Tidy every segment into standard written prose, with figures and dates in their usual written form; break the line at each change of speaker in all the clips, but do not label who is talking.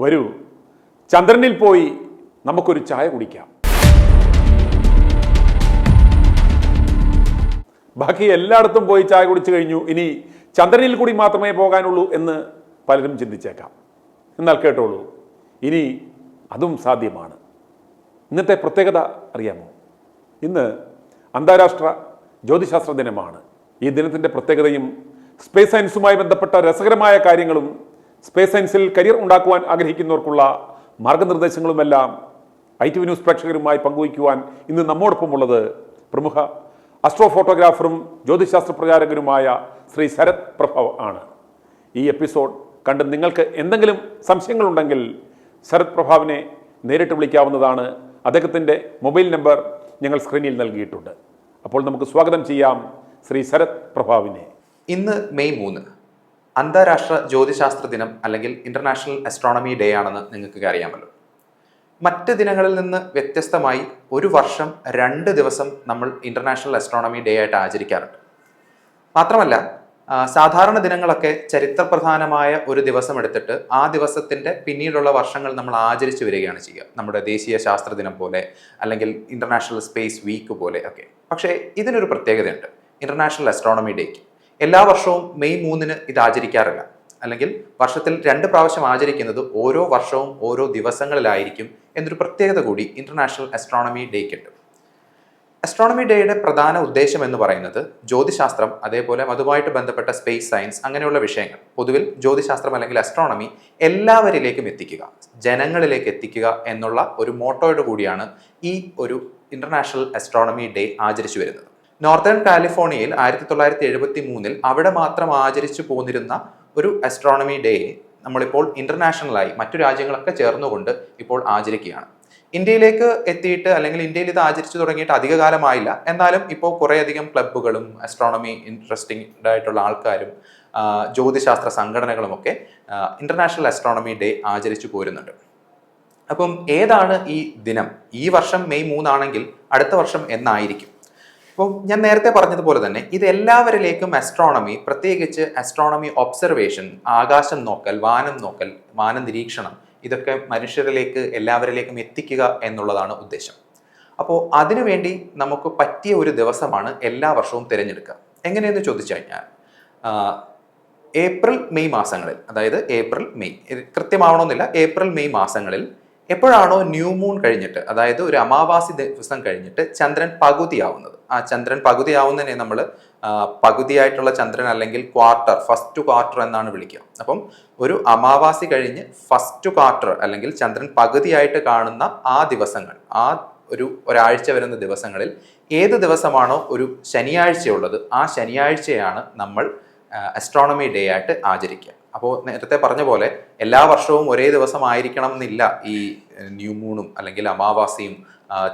വരൂ, ചന്ദ്രനിൽ പോയി നമുക്കൊരു ചായ കുടിക്കാം. ബാക്കി എല്ലായിടത്തും പോയി ചായ കുടിച്ചു കഴിഞ്ഞു, ഇനി ചന്ദ്രനിൽ കൂടി മാത്രമേ പോകാനുള്ളൂ എന്ന് പലരും ചിന്തിച്ചേക്കാം. എന്നാൽ കേട്ടോളൂ, ഇനി അതും സാധ്യമാണ്. ഇന്നത്തെ പ്രത്യേകത അറിയാമോ? ഇന്ന് അന്താരാഷ്ട്ര ജ്യോതിശാസ്ത്ര ദിനമാണ്. ഈ ദിനത്തിൻ്റെ പ്രത്യേകതയും സ്പേസ് സയൻസുമായി ബന്ധപ്പെട്ട രസകരമായ കാര്യങ്ങളും സ്പേസ് സയൻസിൽ കരിയർ ഉണ്ടാക്കുവാൻ ആഗ്രഹിക്കുന്നവർക്കുള്ള മാർഗനിർദ്ദേശങ്ങളുമെല്ലാം ITV ന്യൂസ് പ്രേക്ഷകരുമായി പങ്കുവയ്ക്കുവാൻ ഇന്ന് നമ്മോടൊപ്പമുള്ളത് പ്രമുഖ അസ്ട്രോ ഫോട്ടോഗ്രാഫറും ജ്യോതിശാസ്ത്ര പ്രചാരകനുമായ ശ്രീ ശരത് പ്രഭവ് ആണ്. ഈ എപ്പിസോഡ് കണ്ട് നിങ്ങൾക്ക് എന്തെങ്കിലും സംശയങ്ങളുണ്ടെങ്കിൽ ശരത് പ്രഭാവിനെ നേരിട്ട് വിളിക്കാവുന്നതാണ്. അദ്ദേഹത്തിൻ്റെ മൊബൈൽ നമ്പർ ഞങ്ങൾ സ്ക്രീനിൽ നൽകിയിട്ടുണ്ട്. അപ്പോൾ നമുക്ക് സ്വാഗതം ചെയ്യാം ശ്രീ ശരത് പ്രഭാവിനെ.
ഇന്ന് മെയ് 3 അന്താരാഷ്ട്ര ജ്യോതിശാസ്ത്ര ദിനം അല്ലെങ്കിൽ ഇന്റർനാഷണൽ അസ്ട്രോണമി ഡേ ആണെന്ന് നിങ്ങൾക്ക് അറിയാമല്ലോ. മറ്റ് ദിനങ്ങളിൽ നിന്ന് വ്യത്യസ്തമായി ഒരു വർഷം 2 ദിവസം നമ്മൾ ഇന്റർനാഷണൽ അസ്ട്രോണമി ഡേ ആയിട്ട് ആചരിക്കാറുണ്ട്. മാത്രമല്ല, സാധാരണ ദിനങ്ങളൊക്കെ ചരിത്രപ്രധാനമായ ഒരു ദിവസം എടുത്തിട്ട് ആ ദിവസത്തിൻ്റെ പിന്നീടുള്ള വർഷങ്ങൾ നമ്മൾ ആചരിച്ചു വരികയാണ് ചെയ്യുക. നമ്മുടെ ദേശീയ ശാസ്ത്ര ദിനം പോലെ അല്ലെങ്കിൽ ഇന്റർനാഷണൽ സ്പേസ് വീക്ക് പോലെ ഒക്കെ. പക്ഷേ ഇതിനൊരു പ്രത്യേകതയുണ്ട്. ഇന്റർനാഷണൽ അസ്ട്രോണമി ഡേക്ക് എല്ലാ വർഷവും മെയ് 3 ഇത് ആചരിക്കാറില്ല. അല്ലെങ്കിൽ വർഷത്തിൽ 2 പ്രാവശ്യം ആചരിക്കുന്നത് ഓരോ വർഷവും ഓരോ ദിവസങ്ങളിലായിരിക്കും എന്നൊരു പ്രത്യേകത കൂടി ഇന്റർനാഷണൽ അസ്ട്രോണമി ഡേക്ക് ഉണ്ട്. അസ്ട്രോണമി ഡേയുടെ പ്രധാന ഉദ്ദേശം എന്ന് പറയുന്നത് ജ്യോതിശാസ്ത്രം, അതേപോലെ അതുമായിട്ട് ബന്ധപ്പെട്ട സ്പേസ് സയൻസ്, അങ്ങനെയുള്ള വിഷയങ്ങൾ, പൊതുവിൽ ജ്യോതിശാസ്ത്രം അല്ലെങ്കിൽ അസ്ട്രോണമി എല്ലാവരിലേക്കും എത്തിക്കുക, ജനങ്ങളിലേക്ക് എത്തിക്കുക എന്നുള്ള ഒരു മോട്ടോയോട് കൂടിയാണ് ഈ ഒരു ഇന്റർനാഷണൽ അസ്ട്രോണമി ഡേ ആചരിച്ചു വരുന്നത്. നോർത്തേൺ കാലിഫോർണിയയിൽ 1973 അവിടെ മാത്രം ആചരിച്ചു പോന്നിരുന്ന ഒരു അസ്ട്രോണമി ഡേ നമ്മളിപ്പോൾ ഇന്റർനാഷണലായി മറ്റു രാജ്യങ്ങളൊക്കെ ചേർന്നുകൊണ്ട് ഇപ്പോൾ ആചരിക്കുകയാണ്. ഇന്ത്യയിലേക്ക് എത്തിയിട്ട് അല്ലെങ്കിൽ ഇന്ത്യയിൽ ഇത് ആചരിച്ചു തുടങ്ങിയിട്ട് അധിക കാലമായില്ല. എന്നാലും ഇപ്പോൾ കുറേയധികം ക്ലബ്ബുകളും അസ്ട്രോണമി ഇൻട്രസ്റ്റിംഗ് ആയിട്ടുള്ള ആൾക്കാരും ജ്യോതിശാസ്ത്ര സംഘടനകളുമൊക്കെ ഇന്റർനാഷണൽ അസ്ട്രോണമി ഡേ ആചരിച്ചു പോരുന്നുണ്ട്. അപ്പം ഏതാണ് ഈ ദിനം? ഈ വർഷം മെയ് 3 ആണെങ്കിൽ അടുത്ത വർഷം എന്നായിരിക്കും? അപ്പോൾ ഞാൻ നേരത്തെ പറഞ്ഞതുപോലെ തന്നെ ഇത് എല്ലാവരിലേക്കും അസ്ട്രോണമി, പ്രത്യേകിച്ച് അസ്ട്രോണമി ഒബ്സർവേഷൻ, ആകാശം നോക്കൽ, വാനം നോക്കൽ, വാന നിരീക്ഷണം, ഇതൊക്കെ മനുഷ്യരിലേക്ക് എല്ലാവരിലേക്കും എത്തിക്കുക എന്നുള്ളതാണ് ഉദ്ദേശം. അപ്പോൾ അതിനുവേണ്ടി നമുക്ക് പറ്റിയ ഒരു ദിവസമാണ് എല്ലാ വർഷവും തിരഞ്ഞെടുക്കുക. എങ്ങനെയെന്ന് ചോദിച്ചു കഴിഞ്ഞാൽ ഏപ്രിൽ മെയ് മാസങ്ങളിൽ, അതായത് ഏപ്രിൽ മെയ് കൃത്യമാവണമെന്നില്ല, ഏപ്രിൽ മെയ് മാസങ്ങളിൽ എപ്പോഴാണോ ന്യൂ മൂൺ കഴിഞ്ഞിട്ട്, അതായത് ഒരു അമാവാസി ദിവസം കഴിഞ്ഞിട്ട് ചന്ദ്രൻ പകുതിയാവുന്നത്, ആ ചന്ദ്രൻ പകുതിയാവുന്നതിനെ നമ്മൾ പകുതിയായിട്ടുള്ള ചന്ദ്രൻ അല്ലെങ്കിൽ ക്വാർട്ടർ, ഫസ്റ്റ് ക്വാർട്ടർ എന്നാണ് വിളിക്കുക. അപ്പം ഒരു അമാവാസി കഴിഞ്ഞ് ഫസ്റ്റ് ക്വാർട്ടർ അല്ലെങ്കിൽ ചന്ദ്രൻ പകുതിയായിട്ട് കാണുന്ന ആ ദിവസങ്ങൾ, ആ ഒരാഴ്ച വരുന്ന ദിവസങ്ങളിൽ ഏത് ദിവസമാണോ ഒരു ശനിയാഴ്ചയുള്ളത്, ആ ശനിയാഴ്ചയാണ് നമ്മൾ അസ്ട്രോണമി ഡേ ആയിട്ട് ആചരിക്കുക. അപ്പോൾ നേരത്തെ പറഞ്ഞ പോലെ എല്ലാ വർഷവും ഒരേ ദിവസം ആയിരിക്കണം എന്നില്ല ഈ ന്യൂ മൂണും അല്ലെങ്കിൽ അമാവാസിയും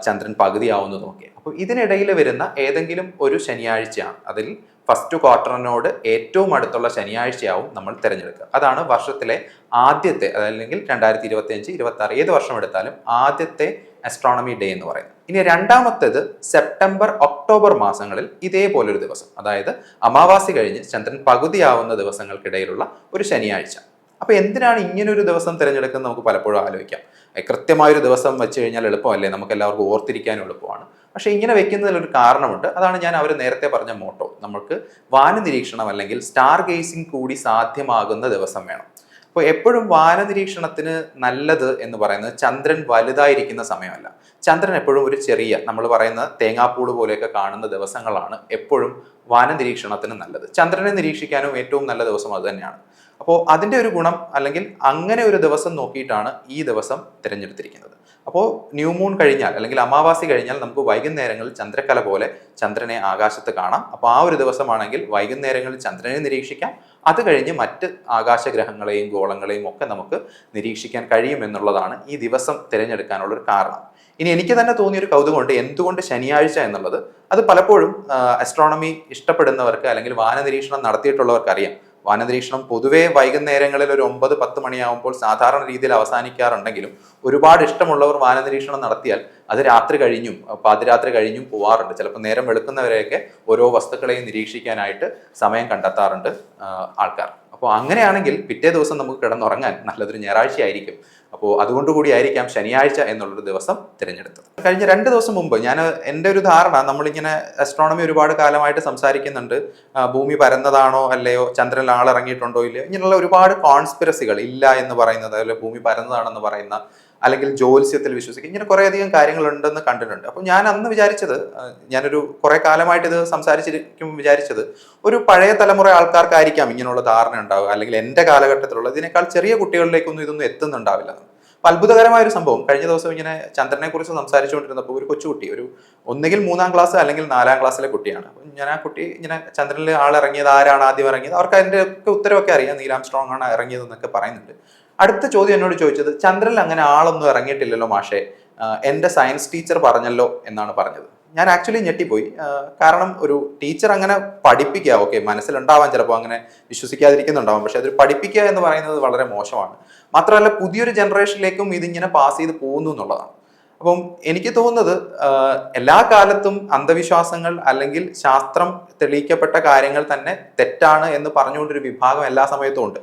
ചന്ദ്രൻ പകുതിയാവുന്നതും ഒക്കെ. അപ്പോൾ ഇതിനിടയിൽ വരുന്ന ഏതെങ്കിലും ഒരു ശനിയാഴ്ചയാണ്, അതിൽ ഫസ്റ്റ് ക്വാർട്ടറിനോട് ഏറ്റവും അടുത്തുള്ള ശനിയാഴ്ചയാവും നമ്മൾ തിരഞ്ഞെടുക്കുക. അതാണ് വർഷത്തിലെ ആദ്യത്തെ, അതല്ലെങ്കിൽ 2025, 26 ഏത് വർഷം എടുത്താലും ആദ്യത്തെ അസ്ട്രോണമി ഡേ എന്ന് പറയുന്നത്. ഇനി രണ്ടാമത്തേത് സെപ്റ്റംബർ, ഒക്ടോബർ മാസങ്ങളിൽ ഇതേപോലൊരു ദിവസം, അതായത് അമാവാസി കഴിഞ്ഞ് ചന്ദ്രൻ പകുതിയാവുന്ന ദിവസങ്ങൾക്കിടയിലുള്ള ഒരു ശനിയാഴ്ച. അപ്പൊ എന്തിനാണ് ഇങ്ങനൊരു ദിവസം തിരഞ്ഞെടുക്കുന്നത് നമുക്ക് പലപ്പോഴും ആലോചിക്കാം. കൃത്യമായൊരു ദിവസം വെച്ച് കഴിഞ്ഞാൽ എളുപ്പമല്ലേ, നമുക്ക് എല്ലാവർക്കും ഓർത്തിരിക്കാനും എളുപ്പമാണ്. പക്ഷെ ഇങ്ങനെ വെക്കുന്നതിലൊരു കാരണമുണ്ട്. അതാണ് ഞാൻ അവർ നേരത്തെ പറഞ്ഞ മോട്ടോ. നമുക്ക് വാന നിരീക്ഷണം അല്ലെങ്കിൽ സ്റ്റാർ ഗേസിംഗ് കൂടി സാധ്യമാകുന്ന ദിവസം വേണം. അപ്പോൾ എപ്പോഴും വാന നിരീക്ഷണത്തിന് നല്ലത് എന്ന് പറയുന്നത് ചന്ദ്രൻ വലുതായിരിക്കുന്ന സമയമല്ല. ചന്ദ്രൻ എപ്പോഴും ഒരു ചെറിയ, നമ്മൾ പറയുന്ന തേങ്ങാപ്പൂട് പോലെയൊക്കെ കാണുന്ന ദിവസങ്ങളാണ് എപ്പോഴും വാന നിരീക്ഷണത്തിന് നല്ലത്. ചന്ദ്രനെ നിരീക്ഷിക്കാനും ഏറ്റവും നല്ല ദിവസം അത് തന്നെയാണ്. അപ്പോൾ അതിൻ്റെ ഒരു ഗുണം, അല്ലെങ്കിൽ അങ്ങനെ ഒരു ദിവസം നോക്കിയിട്ടാണ് ഈ ദിവസം തിരഞ്ഞെടുത്തിരിക്കുന്നത്. അപ്പോൾ ന്യൂ മൂൺ കഴിഞ്ഞാൽ അല്ലെങ്കിൽ അമാവാസി കഴിഞ്ഞാൽ നമുക്ക് വൈകുന്നേരങ്ങളിൽ ചന്ദ്രക്കല പോലെ ചന്ദ്രനെ ആകാശത്ത് കാണാം. അപ്പോൾ ആ ഒരു ദിവസമാണെങ്കിൽ വൈകുന്നേരങ്ങളിൽ ചന്ദ്രനെ നിരീക്ഷിക്കാം. അത് കഴിഞ്ഞ് മറ്റ് ആകാശഗ്രഹങ്ങളെയും ഗോളങ്ങളെയും ഒക്കെ നമുക്ക് നിരീക്ഷിക്കാൻ കഴിയും എന്നുള്ളതാണ് ഈ ദിവസം തിരഞ്ഞെടുക്കാനുള്ളൊരു കാരണം. ഇനി എനിക്ക് തന്നെ തോന്നിയൊരു കൗതുകമുണ്ട്, എന്തുകൊണ്ട് ശനിയാഴ്ച എന്നുള്ളത്. അത് പലപ്പോഴും അസ്ട്രോണമി ഇഷ്ടപ്പെടുന്നവർക്ക് അല്ലെങ്കിൽ വാന നിരീക്ഷണം നടത്തിയിട്ടുള്ളവർക്ക് അറിയാം. വാനനിരീക്ഷണം പൊതുവേ വൈകുന്നേരങ്ങളിൽ ഒരു 9-10 മണിയാകുമ്പോൾ സാധാരണ രീതിയിൽ അവസാനിക്കാറുണ്ടെങ്കിലും ഒരുപാട് ഇഷ്ടമുള്ളവർ വാനനിരീക്ഷണം നടത്തിയാൽ അത് രാത്രി കഴിഞ്ഞും പാതിരാത്രി കഴിഞ്ഞും പോവാറുണ്ട്. ചിലപ്പോൾ നേരം വെളുക്കുന്നവരെയൊക്കെ ഓരോ വസ്തുക്കളെയും നിരീക്ഷിക്കാനായിട്ട് സമയം കണ്ടെത്താറുണ്ട് ആൾക്കാർ. അപ്പോൾ അങ്ങനെയാണെങ്കിൽ പിറ്റേ ദിവസം നമുക്ക് കിടന്നുറങ്ങാൻ നല്ലതൊരു ഞായറാഴ്ചയായിരിക്കും. അപ്പോൾ അതുകൊണ്ടുകൂടി ആയിരിക്കാം ശനിയാഴ്ച എന്നുള്ളൊരു ദിവസം തിരഞ്ഞെടുത്തത്. കഴിഞ്ഞ 2 ദിവസം മുമ്പ് എൻ്റെ ഒരു ധാരണ, നമ്മളിങ്ങനെ അസ്ട്രോണമി ഒരുപാട് കാലമായിട്ട് സംസാരിക്കുന്നുണ്ട്, ഭൂമി പരന്നതാണോ അല്ലയോ, ചന്ദ്രനിൽ ആളിറങ്ങിയിട്ടുണ്ടോ ഇല്ലയോ, ഇങ്ങനെയുള്ള ഒരുപാട് കോൺസ്പിറസികൾ, ഇല്ല എന്ന് പറയുന്നത്, അല്ലെങ്കിൽ ഭൂമി പരന്നതാണെന്ന് പറയുന്ന, അല്ലെങ്കിൽ ജ്യോത്സ്യത്തിൽ വിശ്വസിക്കുക, ഇങ്ങനെ കുറേയധികം കാര്യങ്ങളുണ്ടെന്ന് കണ്ടിട്ടുണ്ട്. അപ്പോൾ ഞാൻ അന്ന് വിചാരിച്ചത്, ഞാനൊരു കുറെ കാലമായിട്ട് ഇത് സംസാരിച്ചിരിക്കും വിചാരിച്ചത്, ഒരു പഴയ തലമുറ ആൾക്കാർക്കായിരിക്കാം ഇങ്ങനെയുള്ള ധാരണ ഉണ്ടാവുക, അല്ലെങ്കിൽ എൻ്റെ കാലഘട്ടത്തിലുള്ള ഇതിനേക്കാൾ ചെറിയ കുട്ടികളിലേക്കൊന്നും ഇതൊന്നും എത്തുന്നുണ്ടാവില്ല. അപ്പൊ അത്ഭുതകരമായ ഒരു സംഭവം, കഴിഞ്ഞ ദിവസം ഇങ്ങനെ ചന്ദ്രനെ കുറിച്ച് സംസാരിച്ചുകൊണ്ടിരുന്നപ്പോൾ ഒരു കൊച്ചുകുട്ടി, ഒന്നുകിൽ 3ാം ക്ലാസ് അല്ലെങ്കിൽ 4ാം ക്ലാസ്സിലെ കുട്ടിയാണ്. ഞാൻ ആ കുട്ടി ഇങ്ങനെ ചന്ദ്രനിൽ ആളിറങ്ങിയത്, ആരാണ് ആദ്യം ഇറങ്ങിയത്, അവർക്ക് അതിന്റെ ഒക്കെ ഉത്തരവൊക്കെ അറിയാം, നീൽ ആംസ്ട്രോങ് ആണ് ഇറങ്ങിയത് എന്നൊക്കെ പറയുന്നുണ്ട്. അടുത്ത ചോദ്യം എന്നോട് ചോദിച്ചത്, ചന്ദ്രനിൽ അങ്ങനെ ആളൊന്നും ഇറങ്ങിയിട്ടില്ലല്ലോ മാഷേ, എൻ്റെ സയൻസ് ടീച്ചർ പറഞ്ഞല്ലോ എന്നാണ് പറഞ്ഞത്. ഞാൻ ആക്ച്വലി ഞെട്ടിപ്പോയി. കാരണം ഒരു ടീച്ചർ അങ്ങനെ പഠിപ്പിക്കുക, ഓക്കെ, മനസ്സിലുണ്ടാവാൻ ചിലപ്പോൾ അങ്ങനെ വിശ്വസിക്കാതിരിക്കുന്നുണ്ടാവാം, പക്ഷെ അതൊരു പഠിപ്പിക്കുക എന്ന് പറയുന്നത് വളരെ മോശമാണ്. മാത്രമല്ല പുതിയൊരു ജനറേഷനിലേക്കും ഇതിങ്ങനെ പാസ് ചെയ്ത് പോകുന്നു എന്നുള്ളതാണ്. അപ്പം എനിക്ക് തോന്നുന്നത് എല്ലാ കാലത്തും അന്ധവിശ്വാസങ്ങൾ അല്ലെങ്കിൽ ശാസ്ത്രം തെളിയിക്കപ്പെട്ട കാര്യങ്ങൾ തന്നെ തെറ്റാണ് എന്ന് പറഞ്ഞുകൊണ്ടൊരു വിഭാഗം എല്ലാ സമയത്തും ഉണ്ട്.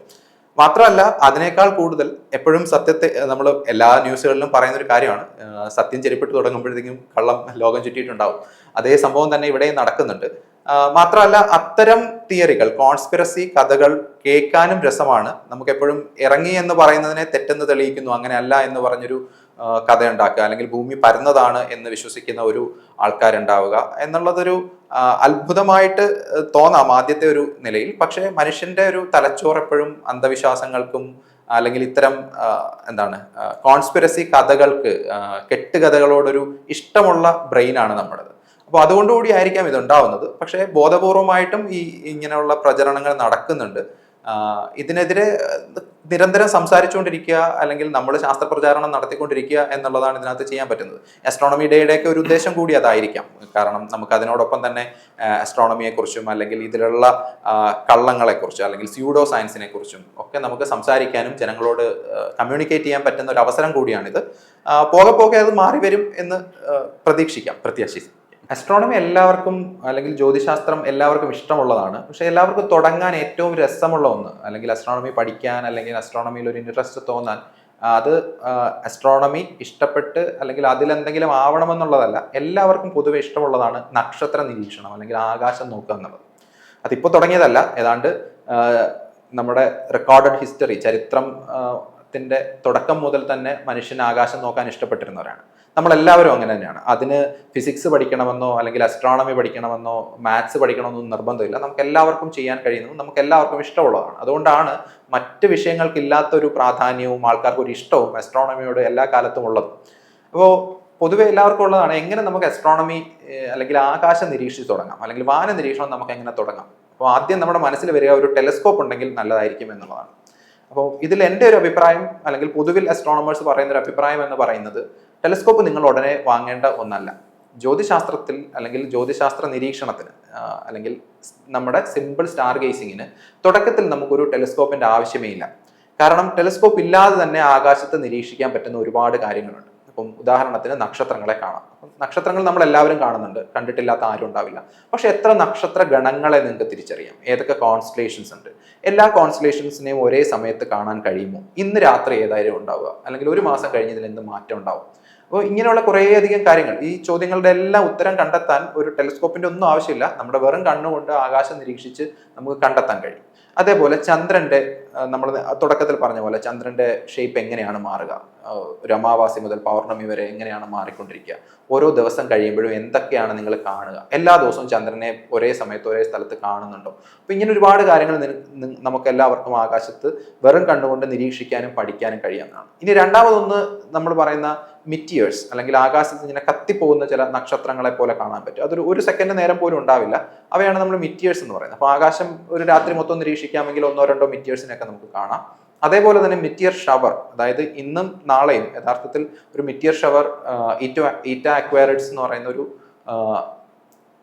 മാത്രമല്ല അതിനേക്കാൾ കൂടുതൽ എപ്പോഴും സത്യത്തെ, നമ്മൾ എല്ലാ ന്യൂസുകളിലും പറയുന്ന ഒരു കാര്യമാണ്, സത്യം ചെരിപ്പിട്ട് തുടങ്ങുമ്പോഴത്തേക്കും കള്ളം ലോകം ചുറ്റിയിട്ടുണ്ടാവും. അതേ സംഭവം തന്നെ ഇവിടെയും നടക്കുന്നുണ്ട്. മാത്രമല്ല അത്തരം തിയറികൾ, കോൺസ്പിറസി കഥകൾ കേൾക്കാനും രസമാണ്. നമുക്ക് എപ്പോഴും ഇറങ്ങി എന്ന് പറയുന്നതിനെ തെറ്റെന്ന് തെളിയിക്കുന്നു, അങ്ങനെയല്ല എന്ന് പറഞ്ഞൊരു കഥ ഉണ്ടാക്കുക, അല്ലെങ്കിൽ ഭൂമി പരന്നതാണ് എന്ന് വിശ്വസിക്കുന്ന ഒരു ആൾക്കാരുണ്ടാവുക എന്നുള്ളതൊരു അത്ഭുതമായിട്ട് തോന്നാം ആദ്യത്തെ ഒരു നിലയിൽ. പക്ഷേ മനുഷ്യന്റെ ഒരു തലച്ചോറ് എപ്പോഴും അന്ധവിശ്വാസങ്ങൾക്കും അല്ലെങ്കിൽ ഇത്തരം കോൺസ്പിറസി കഥകൾക്ക്, കെട്ടുകഥകളോടൊരു ഇഷ്ടമുള്ള ബ്രെയിനാണ് നമ്മുടേത്. അപ്പോൾ അതുകൊണ്ടുകൂടി ആയിരിക്കാം ഇതുണ്ടാവുന്നത്. പക്ഷേ ബോധപൂർവമായിട്ടും ഇങ്ങനെയുള്ള പ്രചരണങ്ങൾ നടക്കുന്നുണ്ട്. ഇതിനെതിരെ നിരന്തരം സംസാരിച്ചുകൊണ്ടിരിക്കുക, അല്ലെങ്കിൽ നമ്മൾ ശാസ്ത്രപ്രചാരണം നടത്തിക്കൊണ്ടിരിക്കുക എന്നുള്ളതാണ് ഇതിനകത്ത് ചെയ്യാൻ പറ്റുന്നത്. അസ്ട്രോണമി ഡേയുടെയൊക്കെ ഒരു ഉദ്ദേശം കൂടി അതായിരിക്കാം. കാരണം നമുക്ക് അതിനോടൊപ്പം തന്നെ അസ്ട്രോണമിയെക്കുറിച്ചും അല്ലെങ്കിൽ ഇതിലുള്ള കള്ളങ്ങളെക്കുറിച്ചും അല്ലെങ്കിൽ സ്യൂഡോ സയൻസിനെ കുറിച്ചും ഒക്കെ നമുക്ക് സംസാരിക്കാനും ജനങ്ങളോട് കമ്മ്യൂണിക്കേറ്റ് ചെയ്യാൻ പറ്റുന്ന ഒരു അവസരം കൂടിയാണിത്. പോകെ പോകെ അത് മാറി വരും എന്ന് പ്രത്യാശിക്കാം. അസ്ട്രോണമി എല്ലാവർക്കും, അല്ലെങ്കിൽ ജ്യോതിശാസ്ത്രം എല്ലാവർക്കും ഇഷ്ടമുള്ളതാണ്. പക്ഷെ എല്ലാവർക്കും തുടങ്ങാൻ ഏറ്റവും രസമുള്ള ഒന്ന്, അല്ലെങ്കിൽ അസ്ട്രോണമി പഠിക്കാൻ അല്ലെങ്കിൽ അസ്ട്രോണമിയിൽ ഒരു ഇൻട്രസ്റ്റ് തോന്നാൻ, അത് അസ്ട്രോണമി ഇഷ്ടപ്പെട്ട് അല്ലെങ്കിൽ അതിലെന്തെങ്കിലും ആവണമെന്നുള്ളതല്ല, എല്ലാവർക്കും പൊതുവെ ഇഷ്ടമുള്ളതാണ് നക്ഷത്ര നിരീക്ഷണം അല്ലെങ്കിൽ ആകാശം നോക്കുക എന്നുള്ളത്. അതിപ്പോൾ തുടങ്ങിയതല്ല, ഏതാണ്ട് നമ്മുടെ റെക്കോർഡഡ് ഹിസ്റ്ററി, ചരിത്രത്തിന്റെ തുടക്കം മുതൽ തന്നെ മനുഷ്യൻ ആകാശം നോക്കാൻ ഇഷ്ടപ്പെട്ടിരുന്നവരാണ്. നമ്മളെല്ലാവരും അങ്ങനെ തന്നെയാണ്. അതിന് ഫിസിക്സ് പഠിക്കണമെന്നോ അല്ലെങ്കിൽ അസ്ട്രോണമി പഠിക്കണമെന്നോ മാത്സ് പഠിക്കണമെന്നോ നിർബന്ധമില്ല. നമുക്ക് എല്ലാവർക്കും ചെയ്യാൻ കഴിയുന്നത്, നമുക്ക് എല്ലാവർക്കും ഇഷ്ടമുള്ളതാണ്. അതുകൊണ്ടാണ് മറ്റ് വിഷയങ്ങൾക്കില്ലാത്തൊരു പ്രാധാന്യവും ആൾക്കാർക്ക് ഒരു ഇഷ്ടവും അസ്ട്രോണമിയോട് എല്ലാ കാലത്തും ഉള്ളത്. അപ്പോൾ പൊതുവെ എല്ലാവർക്കും ഉള്ളതാണ്, എങ്ങനെ നമുക്ക് അസ്ട്രോണമി അല്ലെങ്കിൽ ആകാശം നിരീക്ഷിച്ച് തുടങ്ങാം, അല്ലെങ്കിൽ വാന നിരീക്ഷണം നമുക്ക് എങ്ങനെ തുടങ്ങാം. അപ്പോൾ ആദ്യം നമ്മുടെ മനസ്സിൽ വരിക ഒരു ടെലസ്കോപ്പ് ഉണ്ടെങ്കിൽ നല്ലതായിരിക്കും എന്നുള്ളതാണ്. അപ്പോൾ ഇതിൽ എൻ്റെ ഒരു അഭിപ്രായം, അല്ലെങ്കിൽ പൊതുവിൽ അസ്ട്രോണമേഴ്സ് പറയുന്ന ഒരു അഭിപ്രായം എന്ന് പറയുന്നത്, ടെലസ്കോപ്പ് നിങ്ങൾ ഉടനെ വാങ്ങേണ്ട ഒന്നല്ല. ജ്യോതിശാസ്ത്രത്തിൽ അല്ലെങ്കിൽ ജ്യോതിശാസ്ത്ര നിരീക്ഷണത്തിന് അല്ലെങ്കിൽ നമ്മുടെ സിമ്പിൾ സ്റ്റാർ ഗേസിങ്ങിന് തുടക്കത്തിൽ നമുക്കൊരു ടെലസ്കോപ്പിന്റെ ആവശ്യമേ ഇല്ല. കാരണം ടെലസ്കോപ്പ് ഇല്ലാതെ തന്നെ ആകാശത്ത് നിരീക്ഷിക്കാൻ പറ്റുന്ന ഒരുപാട് കാര്യങ്ങളുണ്ട്. അപ്പം ഉദാഹരണത്തിന് നക്ഷത്രങ്ങളെ കാണാം. നക്ഷത്രങ്ങൾ നമ്മൾ എല്ലാവരും കാണുന്നുണ്ട്, കണ്ടിട്ടില്ലാത്ത ആരും ഉണ്ടാവില്ല. പക്ഷെ എത്ര നക്ഷത്ര ഗണങ്ങളെ നിങ്ങൾക്ക് തിരിച്ചറിയാം, ഏതൊക്കെ കോൺസ്റ്റലേഷൻസ് ഉണ്ട്, എല്ലാ കോൺസ്റ്റലേഷൻസിനെയും ഒരേ സമയത്ത് കാണാൻ കഴിയുമോ, ഇന്ന് രാത്രി ഏതായാലും ഉണ്ടാവുക, അല്ലെങ്കിൽ ഒരു മാസം കഴിഞ്ഞതിൽ എന്ത് മാറ്റം ഉണ്ടാവും. അപ്പോൾ ഇങ്ങനെയുള്ള കുറേയധികം കാര്യങ്ങൾ, ഈ ചോദ്യങ്ങളുടെ എല്ലാം ഉത്തരം കണ്ടെത്താൻ ഒരു ടെലസ്കോപ്പിന്റെ ഒന്നും ആവശ്യമില്ല. നമ്മുടെ വെറും കണ്ണുകൊണ്ട് ആകാശം നിരീക്ഷിച്ച് നമുക്ക് കണ്ടെത്താൻ കഴിയും. അതേപോലെ ചന്ദ്രന്റെ, നമ്മൾ തുടക്കത്തിൽ പറഞ്ഞ പോലെ ചന്ദ്രന്റെ ഷേപ്പ് എങ്ങനെയാണ് മാറുക, ഒരു അമാവാസി മുതൽ പൗർണമി വരെ എങ്ങനെയാണ് മാറിക്കൊണ്ടിരിക്കുക, ഓരോ ദിവസം കഴിയുമ്പോഴും എന്തൊക്കെയാണ് നിങ്ങൾ കാണുക, എല്ലാ ദിവസവും ചന്ദ്രനെ ഒരേ സമയത്ത് ഒരേ സ്ഥലത്ത് കാണുന്നുണ്ടോ. അപ്പൊ ഇങ്ങനെ ഒരുപാട് കാര്യങ്ങൾ നമുക്ക് എല്ലാവർക്കും ആകാശത്ത് വെറും കണ്ണുകൊണ്ട് നിരീക്ഷിക്കാനും പഠിക്കാനും കഴിയാവുന്നതാണ്. ഇനി രണ്ടാമതൊന്ന് നമ്മൾ പറയുന്ന മിറ്റിയേഴ്സ്, അല്ലെങ്കിൽ ആകാശത്ത് ഇങ്ങനെ കത്തിപ്പോകുന്ന ചില നക്ഷത്രങ്ങളെ പോലെ കാണാൻ പറ്റും. അതൊരു 1 സെക്കൻഡ് നേരം പോലും ഉണ്ടാവില്ല. അവയാണ് നമ്മൾ മിറ്റിയേഴ്സ് എന്ന് പറയുന്നത്. അപ്പോൾ ആകാശം ഒരു രാത്രി മൊത്തം നിരീക്ഷിക്കാമെങ്കിൽ 1-2 മിറ്റിയേഴ്സിനൊക്കെ നമുക്ക് കാണാം. അതേപോലെ തന്നെ മിറ്റിയർ ഷവർ, അതായത് ഇന്നും നാളെയും യഥാർത്ഥത്തിൽ ഒരു മിറ്റിയർ ഷവർ, ഈറ്റ അക്വയറിഡ്സ് എന്ന് പറയുന്ന ഒരു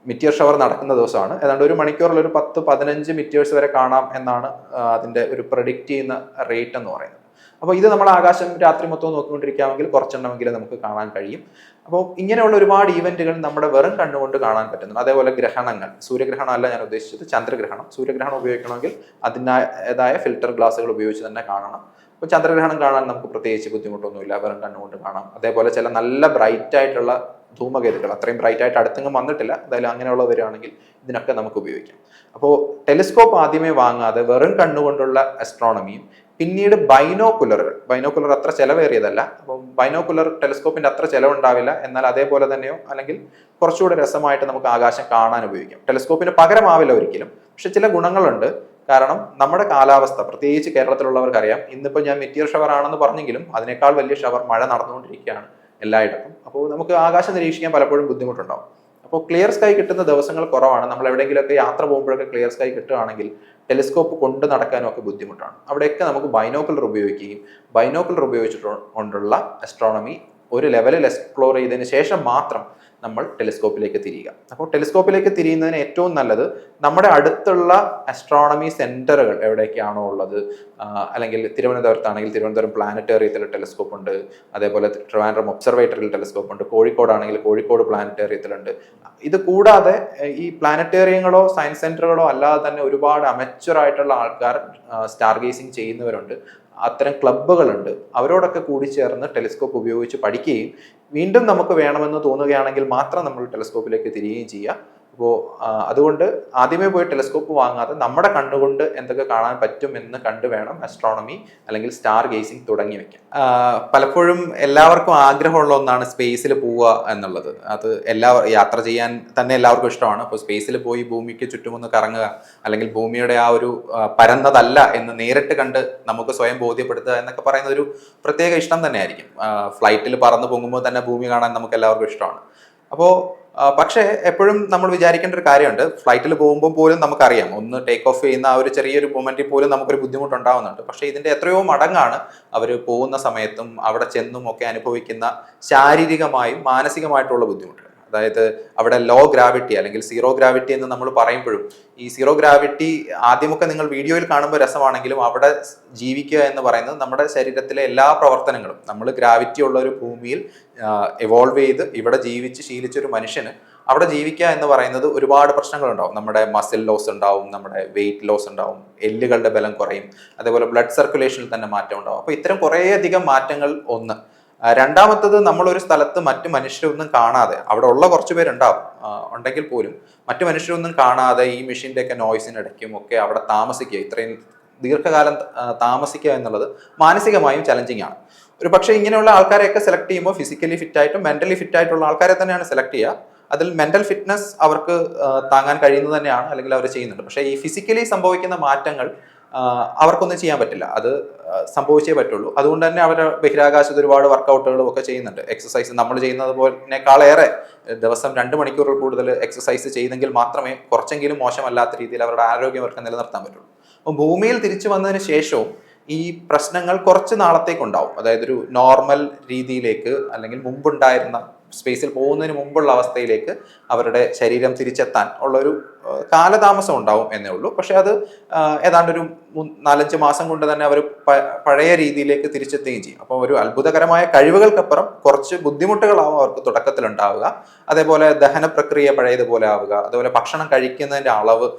മിറ്റിയർ ഷവർ നടക്കുന്ന ദിവസമാണ്. ഏതാണ്ട് 1 മണിക്കൂറിൽ ഒരു 10-15 മിറ്റിയേഴ്സ് വരെ കാണാം എന്നാണ് അതിന്റെ ഒരു പ്രഡിക്റ്റ് ചെയ്യുന്ന റേറ്റ് എന്ന് പറയുന്നത്. അപ്പോൾ ഇത് നമ്മൾ ആകാശം രാത്രി മൊത്തം നോക്കിക്കൊണ്ടിരിക്കാമെങ്കിൽ കുറച്ചെണ്ണമെങ്കിലും നമുക്ക് കാണാൻ കഴിയും. അപ്പോൾ ഇങ്ങനെയുള്ള ഒരുപാട് ഈവന്റുകൾ നമ്മുടെ വെറും കണ്ണുകൊണ്ട് കാണാൻ പറ്റുന്നു. അതേപോലെ ഗ്രഹണങ്ങൾ, സൂര്യഗ്രഹണം അല്ല ഞാൻ ഉദ്ദേശിച്ചത്, ചന്ദ്രഗ്രഹണം. സൂര്യഗ്രഹണം ഉപയോഗിക്കണമെങ്കിൽ അതിൻ്റെതായ ഫിൽറ്റർ ഗ്ലാസുകൾ ഉപയോഗിച്ച് തന്നെ കാണണം. അപ്പോൾ ചന്ദ്രഗ്രഹണം കാണാൻ നമുക്ക് പ്രത്യേകിച്ച് ബുദ്ധിമുട്ടൊന്നുമില്ല, വെറും കണ്ണുകൊണ്ട് കാണാം. അതേപോലെ ചില നല്ല ബ്രൈറ്റ് ആയിട്ടുള്ള ധൂമകേതുക്കൾ, അത്രയും ബ്രൈറ്റ് ആയിട്ട് അടുത്തെങ്കിലും വന്നിട്ടില്ല, എന്തായാലും അങ്ങനെയുള്ള വരികയാണെങ്കിൽ ഇതിനൊക്കെ നമുക്ക് ഉപയോഗിക്കാം. അപ്പോൾ ടെലിസ്കോപ്പ് ആദ്യമേ വാങ്ങാതെ വെറും കണ്ണുകൊണ്ടുള്ള അസ്ട്രോണമിയും പിന്നീട് ബൈനോക്കുലർ അത്ര ചിലവേറിയതല്ല. അപ്പം ബൈനോക്കുലർ ടെലിസ്കോപ്പിന്റെ അത്ര ചിലവുണ്ടാവില്ല, എന്നാൽ അതേപോലെ തന്നെയോ അല്ലെങ്കിൽ കുറച്ചുകൂടെ രസമായിട്ട് നമുക്ക് ആകാശം കാണാൻ ഉപയോഗിക്കാം. ടെലിസ്കോപ്പിന് പകരമാവില്ല ഒരിക്കലും, പക്ഷെ ചില ഗുണങ്ങളുണ്ട്. കാരണം നമ്മുടെ കാലാവസ്ഥ, പ്രത്യേകിച്ച് കേരളത്തിലുള്ളവർക്കറിയാം, ഇന്നിപ്പോൾ ഞാൻ മെറ്റീരിയൽ ഷവർ ആണെന്ന് പറഞ്ഞെങ്കിലും അതിനേക്കാൾ വലിയ ഷവർ മഴ നടന്നുകൊണ്ടിരിക്കുകയാണ് എല്ലായിടത്തും. അപ്പോൾ നമുക്ക് ആകാശം നിരീക്ഷിക്കാൻ പലപ്പോഴും ബുദ്ധിമുട്ടുണ്ടാവും. അപ്പോൾ ക്ലിയർ സ്കൈ കിട്ടുന്ന ദിവസങ്ങൾ കുറവാണ്. നമ്മൾ എവിടെയെങ്കിലുമൊക്കെ യാത്ര പോകുമ്പോഴൊക്കെ ക്ലിയർ സ്കൈ കിട്ടുകയാണെങ്കിൽ ടെലിസ്കോപ്പ് കൊണ്ട് നടക്കാനും ഒക്കെ ബുദ്ധിമുട്ടാണ്. അവിടെയൊക്കെ നമുക്ക് ബൈനോക്കുലർ ഉപയോഗിക്കുകയും ബൈനോക്കുലർ ഉപയോഗിച്ചിട്ടുകൊണ്ടുള്ള അസ്ട്രോണമി ഒരു ലെവലിൽ എക്സ്പ്ലോർ ചെയ്തതിന് ശേഷം മാത്രം നമ്മൾ ടെലിസ്കോപ്പിലേക്ക് തിരിയുക. അപ്പോൾ ടെലിസ്കോപ്പിലേക്ക് തിരിയുന്നതിന് ഏറ്റവും നല്ലത് നമ്മുടെ അടുത്തുള്ള അസ്ട്രോണമി സെന്ററുകൾ എവിടെയൊക്കെയാണോ ഉള്ളത്, അല്ലെങ്കിൽ തിരുവനന്തപുരത്താണെങ്കിൽ തിരുവനന്തപുരം പ്ലാനറ്റേറിയത്തിൽ ടെലിസ്കോപ്പ് ഉണ്ട്, അതേപോലെ ട്രിവാൻഡ്രം ഒബ്സർവേറ്ററിയിൽ ടെലിസ്കോപ്പ് ഉണ്ട്, കോഴിക്കോടാണെങ്കിൽ കോഴിക്കോട് പ്ലാനറ്റേറിയത്തിലുണ്ട്. ഇത് കൂടാതെ ഈ പ്ലാനറ്റേറിയങ്ങളോ സയൻസ് സെന്ററുകളോ അല്ലാതെ തന്നെ ഒരുപാട് അമച്വർ ആയിട്ടുള്ള ആൾക്കാർ സ്റ്റാർ ഗേസിംഗ് ചെയ്യുന്നവരുണ്ട്. അത്തരം ക്ലബ്ബുകളുണ്ട്. അവരോടൊക്കെ കൂടി ചേർന്ന് ടെലിസ്കോപ്പ് ഉപയോഗിച്ച് പഠിക്കുകയും വീണ്ടും നമുക്ക് വേണമെന്ന് തോന്നുകയാണെങ്കിൽ മാത്രം നമ്മൾ ടെലിസ്കോപ്പിലേക്ക് തിരിയുകയും ചെയ്യുക. അപ്പോൾ അതുകൊണ്ട് ആദ്യമേ പോയി ടെലിസ്കോപ്പ് വാങ്ങാതെ നമ്മുടെ കണ്ണുകൊണ്ട് എന്തൊക്കെ കാണാൻ പറ്റും എന്ന് കണ്ടു വേണം അസ്ട്രോണമി അല്ലെങ്കിൽ സ്റ്റാർ ഗേസിംഗ് തുടങ്ങി വെക്കാൻ. പലപ്പോഴും എല്ലാവർക്കും ആഗ്രഹമുള്ള ഒന്നാണ് സ്പേസിൽ പോവുക എന്നുള്ളത്. അത് യാത്ര ചെയ്യാൻ തന്നെ എല്ലാവർക്കും ഇഷ്ടമാണ്. അപ്പോൾ സ്പേസിൽ പോയി ഭൂമിക്ക് ചുറ്റുമൊന്ന് കറങ്ങുക, അല്ലെങ്കിൽ ഭൂമിയുടെ ആ ഒരു പരന്നതല്ല എന്ന് നേരിട്ട് കണ്ട് നമുക്ക് സ്വയം ബോധ്യപ്പെടുത്തുക എന്നൊക്കെ പറയുന്ന ഒരു പ്രത്യേക ഇഷ്ടം തന്നെയായിരിക്കും. ഫ്ലൈറ്റിൽ പറന്ന് പൊങ്ങുമ്പോൾ തന്നെ ഭൂമി കാണാൻ നമുക്ക് എല്ലാവർക്കും ഇഷ്ടമാണ്. അപ്പോൾ പക്ഷേ എപ്പോഴും നമ്മൾ വിചാരിക്കേണ്ട ഒരു കാര്യമുണ്ട്, ഫ്ലൈറ്റിൽ പോകുമ്പോൾ പോലും നമുക്കറിയാം ഒന്ന് ടേക്ക് ഓഫ് ചെയ്യുന്ന ആ ഒരു ചെറിയൊരു മൊമെന്റിൽ പോലും നമുക്കൊരു ബുദ്ധിമുട്ടുണ്ടാവുന്നുണ്ട്. പക്ഷേ ഇതിന്റെ എത്രയോ മടങ്ങാണ് അവർ പോകുന്ന സമയത്തും അവിടെ ചെന്നും ഒക്കെ അനുഭവിക്കുന്ന ശാരീരികമായും മാനസികമായിട്ടുള്ള ബുദ്ധിമുട്ടുകൾ. അതായത് അവിടെ ലോ ഗ്രാവിറ്റി അല്ലെങ്കിൽ സീറോ ഗ്രാവിറ്റി എന്ന് നമ്മൾ പറയുമ്പോഴും ഈ സീറോ ഗ്രാവിറ്റി ആദ്യമൊക്കെ നിങ്ങൾ വീഡിയോയിൽ കാണുമ്പോൾ രസമാണെങ്കിലും അവിടെ ജീവിക്കുക എന്ന് പറയുന്നത് നമ്മുടെ ശരീരത്തിലെ എല്ലാ പ്രവർത്തനങ്ങളും, നമ്മൾ ഗ്രാവിറ്റി ഉള്ള ഒരു ഭൂമിയിൽ എവോൾവ് ചെയ്ത് ഇവിടെ ജീവിച്ച് ശീലിച്ചൊരു മനുഷ്യന് അവിടെ ജീവിക്കുക എന്ന് പറയുന്നത് ഒരുപാട് പ്രശ്നങ്ങളുണ്ടാവും. നമ്മുടെ മസിൽ ലോസ് ഉണ്ടാവും, നമ്മുടെ വെയിറ്റ് ലോസ് ഉണ്ടാവും, എല്ലുകളുടെ ബലം കുറയും, അതേപോലെ ബ്ലഡ് സർക്കുലേഷനിൽ തന്നെ മാറ്റം ഉണ്ടാവും. അപ്പോൾ ഇത്തരം കുറേയധികം മാറ്റങ്ങൾ ഒന്ന്. രണ്ടാമത്തത്, നമ്മളൊരു സ്ഥലത്ത് മറ്റു മനുഷ്യരൊന്നും കാണാതെ, അവിടെ ഉള്ള കുറച്ച് പേരുണ്ടാവും ഉണ്ടെങ്കിൽ പോലും മറ്റു മനുഷ്യരൊന്നും കാണാതെ ഈ മെഷീൻ്റെ ഒക്കെ നോയ്സിനിടയ്ക്കും ഒക്കെ അവിടെ താമസിക്കുക, ഇത്രയും ദീർഘകാലം താമസിക്കുക എന്നുള്ളത് മാനസികമായും ചലഞ്ചിങ് ആണ്. ഒരു പക്ഷേ ഇങ്ങനെയുള്ള ആൾക്കാരെയൊക്കെ സെലക്ട് ചെയ്യുമ്പോൾ ഫിസിക്കലി ഫിറ്റായിട്ടും മെന്റലി ഫിറ്റായിട്ടുള്ള ആൾക്കാരെ തന്നെയാണ് സെലക്ട് ചെയ്യുക. അതിൽ മെന്റൽ ഫിറ്റ്നസ് അവർക്ക് താങ്ങാൻ കഴിയുന്നത് തന്നെയാണ്, അല്ലെങ്കിൽ അവർ ചെയ്യുന്നുണ്ട്. പക്ഷേ ഈ ഫിസിക്കലി സംഭവിക്കുന്ന മാറ്റങ്ങൾ അവർക്കൊന്നും ചെയ്യാൻ പറ്റില്ല, അത് സംഭവിച്ചേ പറ്റുള്ളൂ. അതുകൊണ്ട് തന്നെ അവർ ബഹിരാകാശത്ത് ഒരുപാട് വർക്കൗട്ടുകളും ഒക്കെ ചെയ്യുന്നുണ്ട്. എക്സസൈസ് നമ്മൾ ചെയ്യുന്നത് പോലെക്കാളേറെ ദിവസം 2 മണിക്കൂറിൽ കൂടുതൽ എക്സസൈസ് ചെയ്തെങ്കിൽ മാത്രമേ കുറച്ചെങ്കിലും മോശമല്ലാത്ത രീതിയിൽ അവരുടെ ആരോഗ്യം അവർക്ക് നിലനിർത്താൻ പറ്റുള്ളൂ. അപ്പോൾ ഭൂമിയിൽ തിരിച്ചു വന്നതിന് ശേഷവും ഈ പ്രശ്നങ്ങൾ കുറച്ച് നാളത്തേക്കുണ്ടാവും. അതായത് ഒരു നോർമൽ രീതിയിലേക്ക്, അല്ലെങ്കിൽ മുമ്പുണ്ടായിരുന്ന സ്പേസിൽ പോകുന്നതിന് മുമ്പുള്ള അവസ്ഥയിലേക്ക് അവരുടെ ശരീരം തിരിച്ചെത്താൻ ഉള്ളൊരു കാലതാമസം ഉണ്ടാവും എന്നേ ഉള്ളൂ. പക്ഷെ അത് ഏതാണ്ടൊരു 4-5 മാസം കൊണ്ട് തന്നെ അവർ പഴയ രീതിയിലേക്ക് തിരിച്ചെത്തുകയും ചെയ്യും. അപ്പോൾ ഒരു അത്ഭുതകരമായ കഴിവുകൾക്കപ്പുറം കുറച്ച് ബുദ്ധിമുട്ടുകളാവും അവർക്ക് തുടക്കത്തിൽ ഉണ്ടാവുക. അതേപോലെ ദഹന പ്രക്രിയ പഴയതുപോലെ ആവുക, അതുപോലെ ഭക്ഷണം കഴിക്കുന്നതിൻ്റെ അളവ്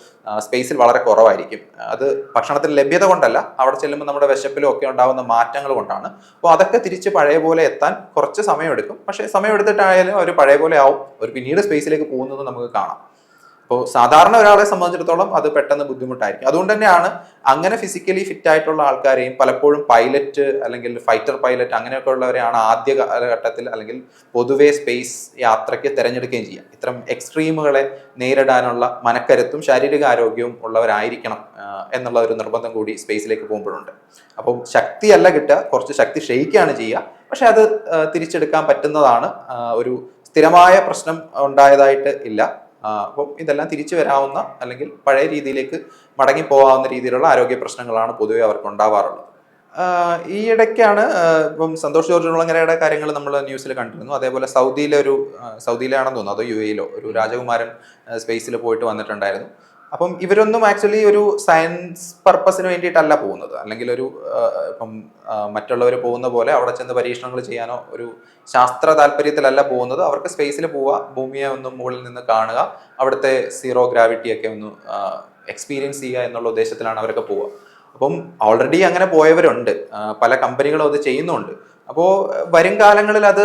സ്പേസിൽ വളരെ കുറവായിരിക്കും. അത് ഭക്ഷണത്തിന് ലഭ്യത കൊണ്ടല്ല, അവിടെ ചെല്ലുമ്പോൾ നമ്മുടെ വിശപ്പിലും ഒക്കെ ഉണ്ടാകുന്ന മാറ്റങ്ങൾ കൊണ്ടാണ്. അപ്പോൾ അതൊക്കെ തിരിച്ച് പഴയ പോലെ എത്താൻ കുറച്ച് സമയമെടുക്കും. പക്ഷേ സമയമെടുത്തിട്ടായാലും അവർ പഴയ പോലെ ആവും, അവർ പിന്നീട് സ്പേസിലേക്ക് പോകുന്നത് നമുക്ക് കാണാം. അപ്പോൾ സാധാരണ ഒരാളെ സംബന്ധിച്ചിടത്തോളം അത് പെട്ടെന്ന് ബുദ്ധിമുട്ടായിരിക്കും. അതുകൊണ്ട് തന്നെയാണ് അങ്ങനെ ഫിസിക്കലി ഫിറ്റ് ആയിട്ടുള്ള ആൾക്കാരെയും പലപ്പോഴും പൈലറ്റ് അല്ലെങ്കിൽ ഫൈറ്റർ പൈലറ്റ് അങ്ങനെയൊക്കെ ഉള്ളവരെയാണ് ആദ്യ കാലഘട്ടത്തിൽ അല്ലെങ്കിൽ പൊതുവെ സ്പേസ് യാത്രയ്ക്ക് തിരഞ്ഞെടുക്കുകയും ചെയ്യുക. ഇത്തരം എക്സ്ട്രീമുകളെ നേരിടാനുള്ള മനക്കരുത്തും ശാരീരിക ആരോഗ്യവും ഉള്ളവരായിരിക്കണം എന്നുള്ള ഒരു നിർബന്ധം കൂടി സ്പേസിലേക്ക് പോകുമ്പോഴുണ്ട്. അപ്പം ശക്തിയല്ല കിട്ടുക, കുറച്ച് ശക്തി ക്ഷയിക്കുകയാണ് ചെയ്യുക. പക്ഷെ അത് തിരിച്ചെടുക്കാൻ പറ്റുന്നതാണ്. ഒരു സ്ഥിരമായ പ്രശ്നം ഉണ്ടായതായിട്ട് ഇല്ല. അപ്പം ഇതെല്ലാം തിരിച്ചു വരാവുന്ന അല്ലെങ്കിൽ പഴയ രീതിയിലേക്ക് മടങ്ങിപ്പോകാവുന്ന രീതിയിലുള്ള ആരോഗ്യ പ്രശ്നങ്ങളാണ് പൊതുവെ അവർക്ക് ഉണ്ടാവാറുള്ളത്. ഈ ഇടയ്ക്കാണ് ഇപ്പം സന്തോഷ് ജോർജ് കുളങ്ങരയുടെ കാര്യങ്ങൾ നമ്മൾ ന്യൂസിൽ കണ്ടിരുന്നു. അതേപോലെ സൗദിയിലാണെന്ന് തോന്നുന്നു, അതോ UAE ഒരു രാജകുമാരൻ സ്പേസിൽ പോയിട്ട് വന്നിട്ടുണ്ടായിരുന്നു. അപ്പം ഇവരൊന്നും ആക്ച്വലി ഒരു സയൻസ് പർപ്പസിന് വേണ്ടിയിട്ടല്ല പോകുന്നത്, അല്ലെങ്കിൽ ഒരു ഇപ്പം മറ്റുള്ളവർ പോകുന്ന പോലെ അവിടെ ചെന്ന് പരീക്ഷണങ്ങൾ ചെയ്യാനോ ഒരു ശാസ്ത്ര താല്പര്യത്തിലല്ല പോകുന്നത്. അവർക്ക് സ്പേസിൽ പോവുക, ഭൂമിയെ ഒന്ന് മുകളിൽ നിന്ന് കാണുക, അവിടുത്തെ സീറോ ഗ്രാവിറ്റിയൊക്കെ ഒന്ന് എക്സ്പീരിയൻസ് ചെയ്യുക എന്നുള്ള ഉദ്ദേശത്തിലാണ് അവരൊക്കെ പോവുക. അപ്പം ഓൾറെഡി അങ്ങനെ പോയവരുണ്ട്, പല കമ്പനികളും അത് ചെയ്യുന്നുണ്ട്. അപ്പോൾ വരും കാലങ്ങളിൽ അത്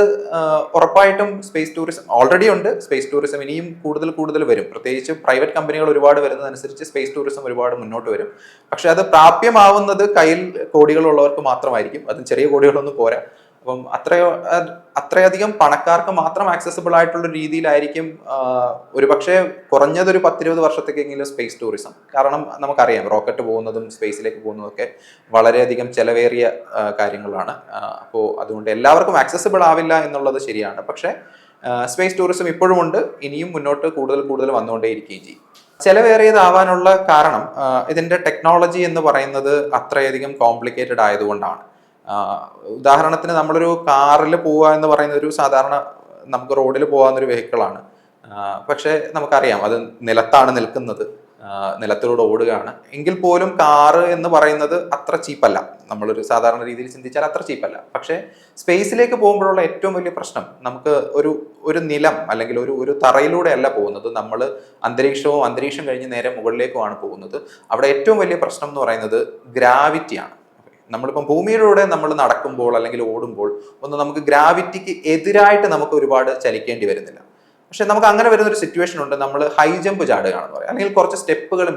ഉറപ്പായിട്ടും സ്പേസ് ടൂറിസം ഓൾറെഡി ഉണ്ട്, സ്പേസ് ടൂറിസം ഇനിയും കൂടുതൽ കൂടുതൽ വരും. പ്രത്യേകിച്ച് പ്രൈവറ്റ് കമ്പനികൾ ഒരുപാട് വരുന്നതനുസരിച്ച് സ്പേസ് ടൂറിസം ഒരുപാട് മുന്നോട്ട് വരും. പക്ഷെ അത് പ്രാപ്യമാവുന്നത് കയ്യിൽ കോടികളുള്ളവർക്ക് മാത്രമായിരിക്കും, അത് ചെറിയ കോടികളൊന്നും പോരാ. അപ്പം അത്രയധികം പണക്കാർക്ക് മാത്രം ആക്സസിബിൾ ആയിട്ടുള്ള രീതിയിലായിരിക്കും ഒരുപക്ഷെ കുറഞ്ഞതൊരു 10-20 വർഷത്തേക്കെങ്കിലും സ്പേസ് ടൂറിസം. കാരണം നമുക്കറിയാം റോക്കറ്റ് പോകുന്നതും സ്പേസിലേക്ക് പോകുന്നതും ഒക്കെ വളരെയധികം ചെലവേറിയ കാര്യങ്ങളാണ്. അപ്പോൾ അതുകൊണ്ട് എല്ലാവർക്കും ആക്സസിബിൾ ആവില്ല എന്നുള്ളത് ശരിയാണ്. പക്ഷേ സ്പേസ് ടൂറിസം ഇപ്പോഴും ഉണ്ട്, ഇനിയും മുന്നോട്ട് കൂടുതൽ കൂടുതൽ വന്നുകൊണ്ടേയിരിക്കുകയും ചെയ്യും. ചെലവേറിയതാവാനുള്ള കാരണം ഇതിന്റെ ടെക്നോളജി എന്ന് പറയുന്നത് അത്രയധികം കോംപ്ലിക്കേറ്റഡ് ആയതുകൊണ്ടാണ്. ഉദാഹരണത്തിന് നമ്മളൊരു കാറിൽ പോവുക എന്ന് പറയുന്ന ഒരു സാധാരണ നമുക്ക് റോഡിൽ പോകാവുന്നൊരു വെഹിക്കിളാണ്. പക്ഷെ നമുക്കറിയാം അത് നിലത്താണ് നിൽക്കുന്നത്, നിലത്തിലൂടെ ഓടുകയാണ്. എങ്കിൽ പോലും കാറ് എന്ന് പറയുന്നത് അത്ര ചീപ്പല്ല, നമ്മളൊരു സാധാരണ രീതിയിൽ ചിന്തിച്ചാൽ അത്ര ചീപ്പല്ല. പക്ഷെ സ്പേസിലേക്ക് പോകുമ്പോഴുള്ള ഏറ്റവും വലിയ പ്രശ്നം, നമുക്ക് ഒരു നിലം അല്ലെങ്കിൽ ഒരു തറയിലൂടെ അല്ല പോകുന്നത്, നമ്മൾ അന്തരീക്ഷം കഴിഞ്ഞ് നേരെ മുകളിലേക്കുമാണ് പോകുന്നത്. അവിടെ ഏറ്റവും വലിയ പ്രശ്നം എന്ന് പറയുന്നത് ഗ്രാവിറ്റിയാണ്. നമ്മളിപ്പം ഭൂമിയിലൂടെ നമ്മൾ നടക്കുമ്പോൾ അല്ലെങ്കിൽ ഓടുമ്പോൾ നമുക്ക് ഗ്രാവിറ്റിക്ക് എതിരായിട്ട് നമുക്ക് ഒരുപാട് ചലിക്കേണ്ടി വരുന്നില്ല. പക്ഷെ നമുക്ക് അങ്ങനെ വരുന്ന ഒരു സിറ്റുവേഷൻ ഉണ്ട്, നമ്മൾ ഹൈ ജമ്പ് ചാടുകയാണെന്ന് പറയാം, അല്ലെങ്കിൽ കുറച്ച് സ്റ്റെപ്പുകൾ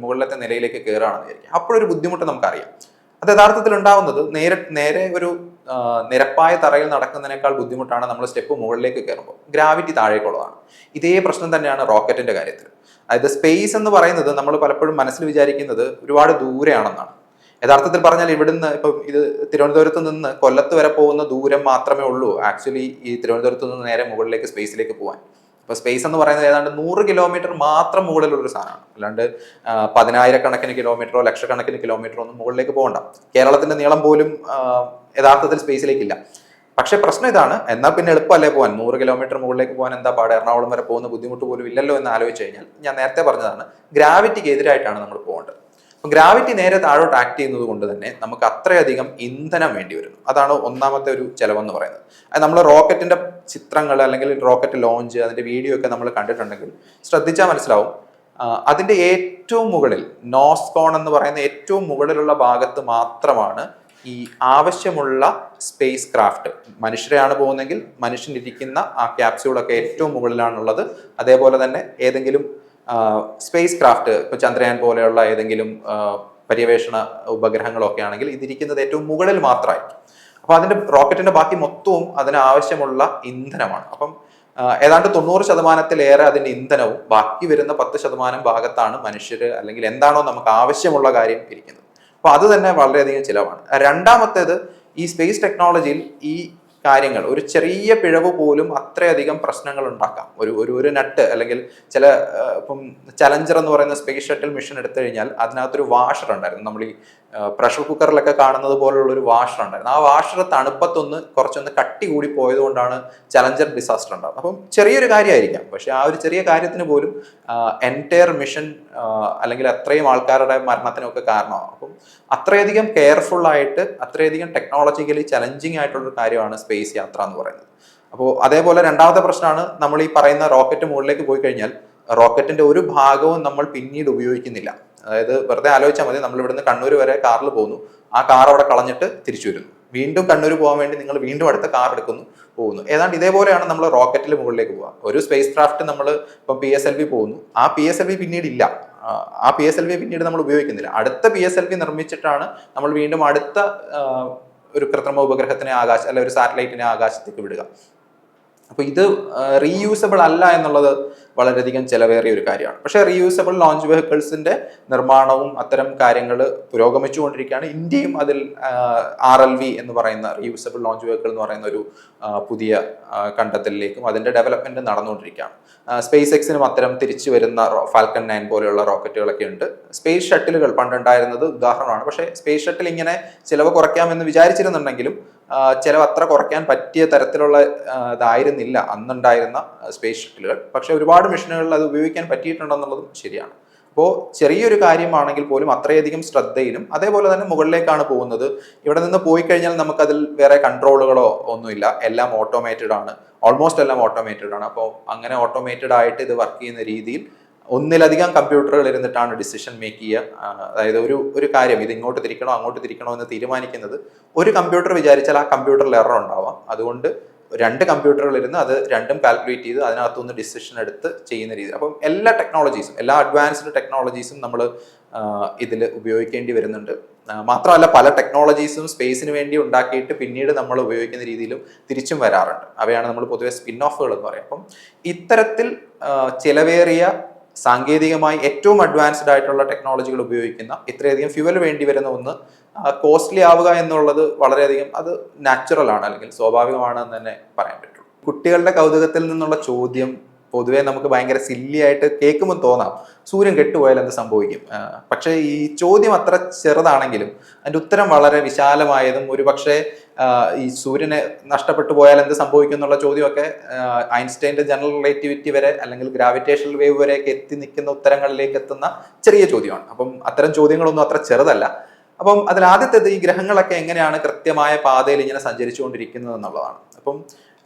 മുകളിലത്തെ നിലയിലേക്ക് കയറുകയാണെന്ന് വിചാരിക്കും. അപ്പോഴൊരു ബുദ്ധിമുട്ട് നമുക്കറിയാം. അത് യഥാർത്ഥത്തിൽ ഉണ്ടാവുന്നത് നേരെ ഒരു നിരപ്പായ തറയിൽ നടക്കുന്നതിനേക്കാൾ ബുദ്ധിമുട്ടാണ് നമ്മൾ സ്റ്റെപ്പ് മുകളിലേക്ക് കയറുമ്പോൾ, ഗ്രാവിറ്റി താഴേക്കുള്ളതാണ്. ഇതേ പ്രശ്നം തന്നെയാണ് റോക്കറ്റിന്റെ കാര്യത്തിൽ. അതായത് സ്പേസ് എന്ന് പറയുന്നത് നമ്മൾ പലപ്പോഴും മനസ്സിൽ വിചാരിക്കുന്നത് ഒരുപാട് ദൂരെയാണെന്നാണ്. യഥാർത്ഥത്തിൽ പറഞ്ഞാൽ ഇവിടുന്ന് ഇപ്പം ഇത് തിരുവനന്തപുരത്ത് നിന്ന് കൊല്ലത്ത് വരെ പോകുന്ന ദൂരം മാത്രമേ ഉള്ളൂ ആക്ച്വലി ഈ തിരുവനന്തപുരത്ത് നിന്ന് നേരെ മുകളിലേക്ക് സ്പേസിലേക്ക് പോകാൻ. ഇപ്പൊ സ്പേസ് എന്ന് പറയുന്നത് ഏതാണ്ട് 100 കിലോമീറ്റർ മാത്രം മുകളിലുള്ളൊരു സാധനമാണ്, അല്ലാണ്ട് 10,000-കണക്കിന് കിലോമീറ്ററോ ലക്ഷക്കണക്കിന് കിലോമീറ്ററോ ഒന്നും മുകളിലേക്ക് പോകണ്ട. കേരളത്തിന്റെ നീളം പോലും യഥാർത്ഥത്തിൽ സ്പേസിലേക്കില്ല. പക്ഷെ പ്രശ്നം ഇതാണ്, എന്നാൽ പിന്നെ എളുപ്പമല്ലേ പോകാൻ, 100 കിലോമീറ്റർ മുകളിലേക്ക് പോകാൻ എന്താ പാട്, എറണാകുളം വരെ പോകുന്ന ബുദ്ധിമുട്ട് പോലും ഇല്ലല്ലോ എന്ന് ആലോചിച്ച് കഴിഞ്ഞാൽ ഞാൻ നേരത്തെ പറഞ്ഞതാണ്, ഗ്രാവിറ്റിക്ക് എതിരായിട്ടാണ് നമ്മൾ പോകേണ്ടത്. ഗ്രാവിറ്റി നേരെ താഴോട്ട് ആക്ട് ചെയ്യുന്നത് കൊണ്ട് തന്നെ നമുക്ക് അത്രയധികം ഇന്ധനം വേണ്ടി വരുന്നു. അതാണ് ഒന്നാമത്തെ ഒരു ചെലവെന്ന് പറയുന്നത്. അത് നമ്മൾ റോക്കറ്റിന്റെ ചിത്രങ്ങൾ അല്ലെങ്കിൽ റോക്കറ്റ് ലോഞ്ച് അതിന്റെ വീഡിയോ ഒക്കെ നമ്മൾ കണ്ടിട്ടുണ്ടെങ്കിൽ ശ്രദ്ധിച്ചാൽ മനസ്സിലാവും, അതിന്റെ ഏറ്റവും മുകളിൽ നോസ്കോൺ എന്ന് പറയുന്ന ഏറ്റവും മുകളിലുള്ള ഭാഗത്ത് മാത്രമാണ് ഈ ആവശ്യമുള്ള സ്പേസ് ക്രാഫ്റ്റ്. മനുഷ്യരെയാണ് പോകുന്നതെങ്കിൽ മനുഷ്യനിരിക്കുന്ന ആ ക്യാപ്സ്യൂളൊക്കെ ഏറ്റവും മുകളിലാണുള്ളത്. അതേപോലെ തന്നെ ഏതെങ്കിലും സ്പേസ് ക്രാഫ്റ്റ്, ഇപ്പൊ ചന്ദ്രയാൻ പോലെയുള്ള ഏതെങ്കിലും പര്യവേഷണ ഉപഗ്രഹങ്ങളൊക്കെ ആണെങ്കിൽ ഇതിരിക്കുന്നത് ഏറ്റവും മുകളിൽ മാത്രമായിരിക്കും. അപ്പൊ അതിന്റെ റോക്കറ്റിന്റെ ബാക്കി മൊത്തവും അതിന് ആവശ്യമുള്ള ഇന്ധനമാണ്. അപ്പം ഏതാണ്ട് 90% അതിന്റെ ഇന്ധനവും ബാക്കി വരുന്ന 10% ഭാഗത്താണ് മനുഷ്യര് അല്ലെങ്കിൽ എന്താണോ നമുക്ക് ആവശ്യമുള്ള കാര്യം ഇരിക്കുന്നത്. അപ്പൊ അത് തന്നെ വളരെയധികം ചിലവാണ്. രണ്ടാമത്തേത്, ഈ സ്പേസ് ടെക്നോളജിയിൽ ഈ കാര്യങ്ങൾ ഒരു ചെറിയ പിഴവ് പോലും അത്രയധികം പ്രശ്നങ്ങൾ ഉണ്ടാക്കാം. ഒരു നട്ട് അല്ലെങ്കിൽ ഇപ്പം ചലഞ്ചർ എന്ന് പറയുന്ന സ്പേസ് ഷട്ടിൽ മിഷൻ എടുത്തു കഴിഞ്ഞാൽ അതിനകത്തൊരു വാഷർ ഉണ്ടായിരുന്നു, നമ്മൾ ഈ പ്രഷർ കുക്കറിലൊക്കെ കാണുന്നത് പോലുള്ള ഒരു വാഷർ ഉണ്ടായിരുന്നു. ആ വാഷർ തണുപ്പത്തൊന്ന് കുറച്ചൊന്ന് കട്ടി കൂടി പോയത് കൊണ്ടാണ് ചലഞ്ചർ ഡിസാസ്റ്റർ ഉണ്ടാകുന്നത്. അപ്പം ചെറിയൊരു കാര്യമായിരിക്കാം, പക്ഷെ ആ ഒരു ചെറിയ കാര്യത്തിന് പോലും എൻറ്റയർ മിഷൻ അല്ലെങ്കിൽ അത്രയും ആൾക്കാരുടെ മരണത്തിനൊക്കെ കാരണമാകും. അപ്പം അത്രയധികം കെയർഫുൾ ആയിട്ട് അത്രയധികം ടെക്നോളജിക്കലി ചലഞ്ചിങ് ആയിട്ടുള്ളൊരു കാര്യമാണ് സ്പേസ് യാത്ര എന്ന് പറയുന്നത്. അപ്പോൾ അതേപോലെ രണ്ടാമത്തെ പ്രശ്നമാണ്, നമ്മൾ ഈ പറയുന്ന റോക്കറ്റ് മുകളിലേക്ക് പോയി കഴിഞ്ഞാൽ റോക്കറ്റിന്റെ ഒരു ഭാഗവും നമ്മൾ പിന്നീട് ഉപയോഗിക്കുന്നില്ല. അതായത് വെറുതെ ആലോചിച്ചാൽ മതി, നമ്മൾ ഇവിടുന്ന് കണ്ണൂർ വരെ കാറിൽ പോകുന്നു, ആ കാർ അവിടെ കളഞ്ഞിട്ട് തിരിച്ചു വരുന്നു, വീണ്ടും കണ്ണൂർ പോകാൻ വേണ്ടി നിങ്ങൾ വീണ്ടും അടുത്ത കാർ എടുക്കുന്നു, പോകുന്നു. ഏതാണ്ട് ഇതേപോലെയാണ് നമ്മൾ റോക്കറ്റിൽ മുകളിലേക്ക് പോകുക. ഒരു സ്പേസ് ക്രാഫ്റ്റ് നമ്മൾ ഇപ്പം PSLV പോകുന്നു, ആ PSLV പിന്നീട് ഇല്ല, ആ PSLV പിന്നീട് നമ്മൾ ഉപയോഗിക്കുന്നില്ല. അടുത്ത PSLV നിർമ്മിച്ചിട്ടാണ് നമ്മൾ വീണ്ടും അടുത്ത ഒരു കൃത്രിമ ഉപഗ്രഹത്തിനെ അല്ല ഒരു സാറ്റലൈറ്റിനെ ആകാശത്തേക്ക് വിടുക. അപ്പൊ ഇത് റീയൂസബിൾ അല്ല എന്നുള്ളത് വളരെയധികം ചെലവേറിയ ഒരു കാര്യമാണ്. പക്ഷേ റീയൂസബിൾ ലോഞ്ച് വെഹിക്കിൾസിന്റെ നിർമ്മാണവും അത്തരം കാര്യങ്ങൾ പുരോഗമിച്ചുകൊണ്ടിരിക്കുകയാണ്. ഇന്ത്യയും അതിൽ RLV എന്ന് പറയുന്ന റീയൂസബിൾ ലോഞ്ച് വെഹിക്കിൾ എന്ന് പറയുന്ന ഒരു പുതിയ കണ്ടെത്തലിലേക്കും അതിന്റെ ഡെവലപ്മെന്റ് നടന്നുകൊണ്ടിരിക്കുകയാണ്. സ്പേസ് എക്സിനും അത്തരം തിരിച്ചു വരുന്ന ഫാൽക്കൺ 9 പോലെയുള്ള റോക്കറ്റുകളൊക്കെ ഉണ്ട്. സ്പേസ് ഷട്ടിലുകൾ പണ്ടുണ്ടായിരുന്നത് ഉദാഹരണമാണ്. പക്ഷേ സ്പേസ് ഷട്ടിൽ ഇങ്ങനെ ചിലവ് കുറയ്ക്കാമെന്ന് വിചാരിച്ചിരുന്നുണ്ടെങ്കിലും ചിലവ് അത്ര കുറയ്ക്കാൻ പറ്റിയ തരത്തിലുള്ള ഇതായിരുന്നില്ല അന്നുണ്ടായിരുന്ന സ്പേസ് ഷട്ടിലുകൾ. പക്ഷെ ഒരുപാട് മിഷനുകളിൽ അത് ഉപയോഗിക്കാൻ പറ്റിയിട്ടുണ്ടെന്നുള്ളതും ശരിയാണ്. അപ്പോൾ ചെറിയൊരു കാര്യമാണെങ്കിൽ പോലും അത്രയധികം ശ്രദ്ധയിലും അതേപോലെ തന്നെ മുകളിലേക്കാണ് പോകുന്നത്. ഇവിടെ നിന്ന് പോയി കഴിഞ്ഞാൽ നമുക്കതിൽ വേറെ കൺട്രോളുകളോ ഒന്നുമില്ല, എല്ലാം ഓട്ടോമേറ്റഡ് ആണ്, ഓൾമോസ്റ്റ് എല്ലാം ഓട്ടോമേറ്റഡ് ആണ്. അപ്പോൾ അങ്ങനെ ഓട്ടോമേറ്റഡ് ആയിട്ട് ഇത് വർക്ക് ചെയ്യുന്ന രീതിയിൽ ഒന്നിലധികം കമ്പ്യൂട്ടറുകൾ ഇരുന്നിട്ടാണ് ഡിസിഷൻ മേക്ക് ചെയ്യുക. അതായത് ഒരു കാര്യം ഇത് ഇങ്ങോട്ട് തിരിക്കണോ അങ്ങോട്ട് തിരിക്കണോ എന്ന് തീരുമാനിക്കുന്നത് ഒരു കമ്പ്യൂട്ടർ വിചാരിച്ചാൽ ആ കമ്പ്യൂട്ടറിൽ എറർ ഉണ്ടാവാം. അതുകൊണ്ട് 2 കമ്പ്യൂട്ടറുകൾ ഇരുന്ന് അത് രണ്ടും കാൽക്കുലേറ്റ് ചെയ്ത് അതിനകത്തുനിന്ന് ഡിസിഷൻ എടുത്ത് ചെയ്യുന്ന രീതി. അപ്പം എല്ലാ ടെക്നോളജീസും, എല്ലാ അഡ്വാൻസ്ഡ് ടെക്നോളജീസും നമ്മൾ ഇതിൽ ഉപയോഗിക്കേണ്ടി വരുന്നുണ്ട്. മാത്രമല്ല പല ടെക്നോളജീസും സ്പേസിന് വേണ്ടി ഉണ്ടാക്കിയിട്ട് പിന്നീട് നമ്മൾ ഉപയോഗിക്കുന്ന രീതിയിലും തിരിച്ചും വരാറുണ്ട്. അവയാണ് നമ്മൾ പൊതുവെ സ്പിൻ ഓഫുകൾ എന്ന് പറയും. അപ്പം ഇത്തരത്തിൽ ചിലവേറിയ സാങ്കേതികമായി ഏറ്റവും അഡ്വാൻസ്ഡ് ആയിട്ടുള്ള ടെക്നോളജികൾ ഉപയോഗിക്കുന്ന ഇത്രയധികം ഫ്യൂവൽ വേണ്ടി വരുന്ന ഒന്ന് കോസ്റ്റ്ലി ആവുക എന്നുള്ളത് വളരെയധികം അത് നാച്ചുറൽ ആണ്, അല്ലെങ്കിൽ സ്വാഭാവികമാണെന്ന് തന്നെ പറയാൻ പറ്റുള്ളൂ. കുട്ടികളുടെ കൗതുകത്തിൽ നിന്നുള്ള ചോദ്യം പൊതുവെ നമുക്ക് ഭയങ്കര സില്ലി ആയിട്ട് കേൾക്കുമ്പോൾ തോന്നാം, സൂര്യൻ കെട്ടുപോയാൽ എന്ത് സംഭവിക്കും. പക്ഷേ ഈ ചോദ്യം അത്ര ചെറുതാണെങ്കിലും അതിൻ്റെ ഉത്തരം വളരെ വിശാലമായതും ഒരു പക്ഷേ ഈ സൂര്യനെ നഷ്ടപ്പെട്ടു പോയാൽ എന്ത് സംഭവിക്കും എന്നുള്ള ചോദ്യമൊക്കെ ഐൻസ്റ്റൈൻ്റെ ജനറൽ റിലേറ്റിവിറ്റി വരെ അല്ലെങ്കിൽ ഗ്രാവിറ്റേഷണൽ വേവ് വരെയൊക്കെ എത്തി നിൽക്കുന്ന ഉത്തരങ്ങളിലേക്ക് എത്തുന്ന ചെറിയ ചോദ്യമാണ്. അപ്പം അത്തരം ചോദ്യങ്ങളൊന്നും അത്ര ചെറുതല്ല. അപ്പം അതിൽ ആദ്യത്തേത് ഈ ഗ്രഹങ്ങളൊക്കെ എങ്ങനെയാണ് കൃത്യമായ പാതയിൽ ഇങ്ങനെ സഞ്ചരിച്ചുകൊണ്ടിരിക്കുന്നത് എന്നുള്ളതാണ്. അപ്പം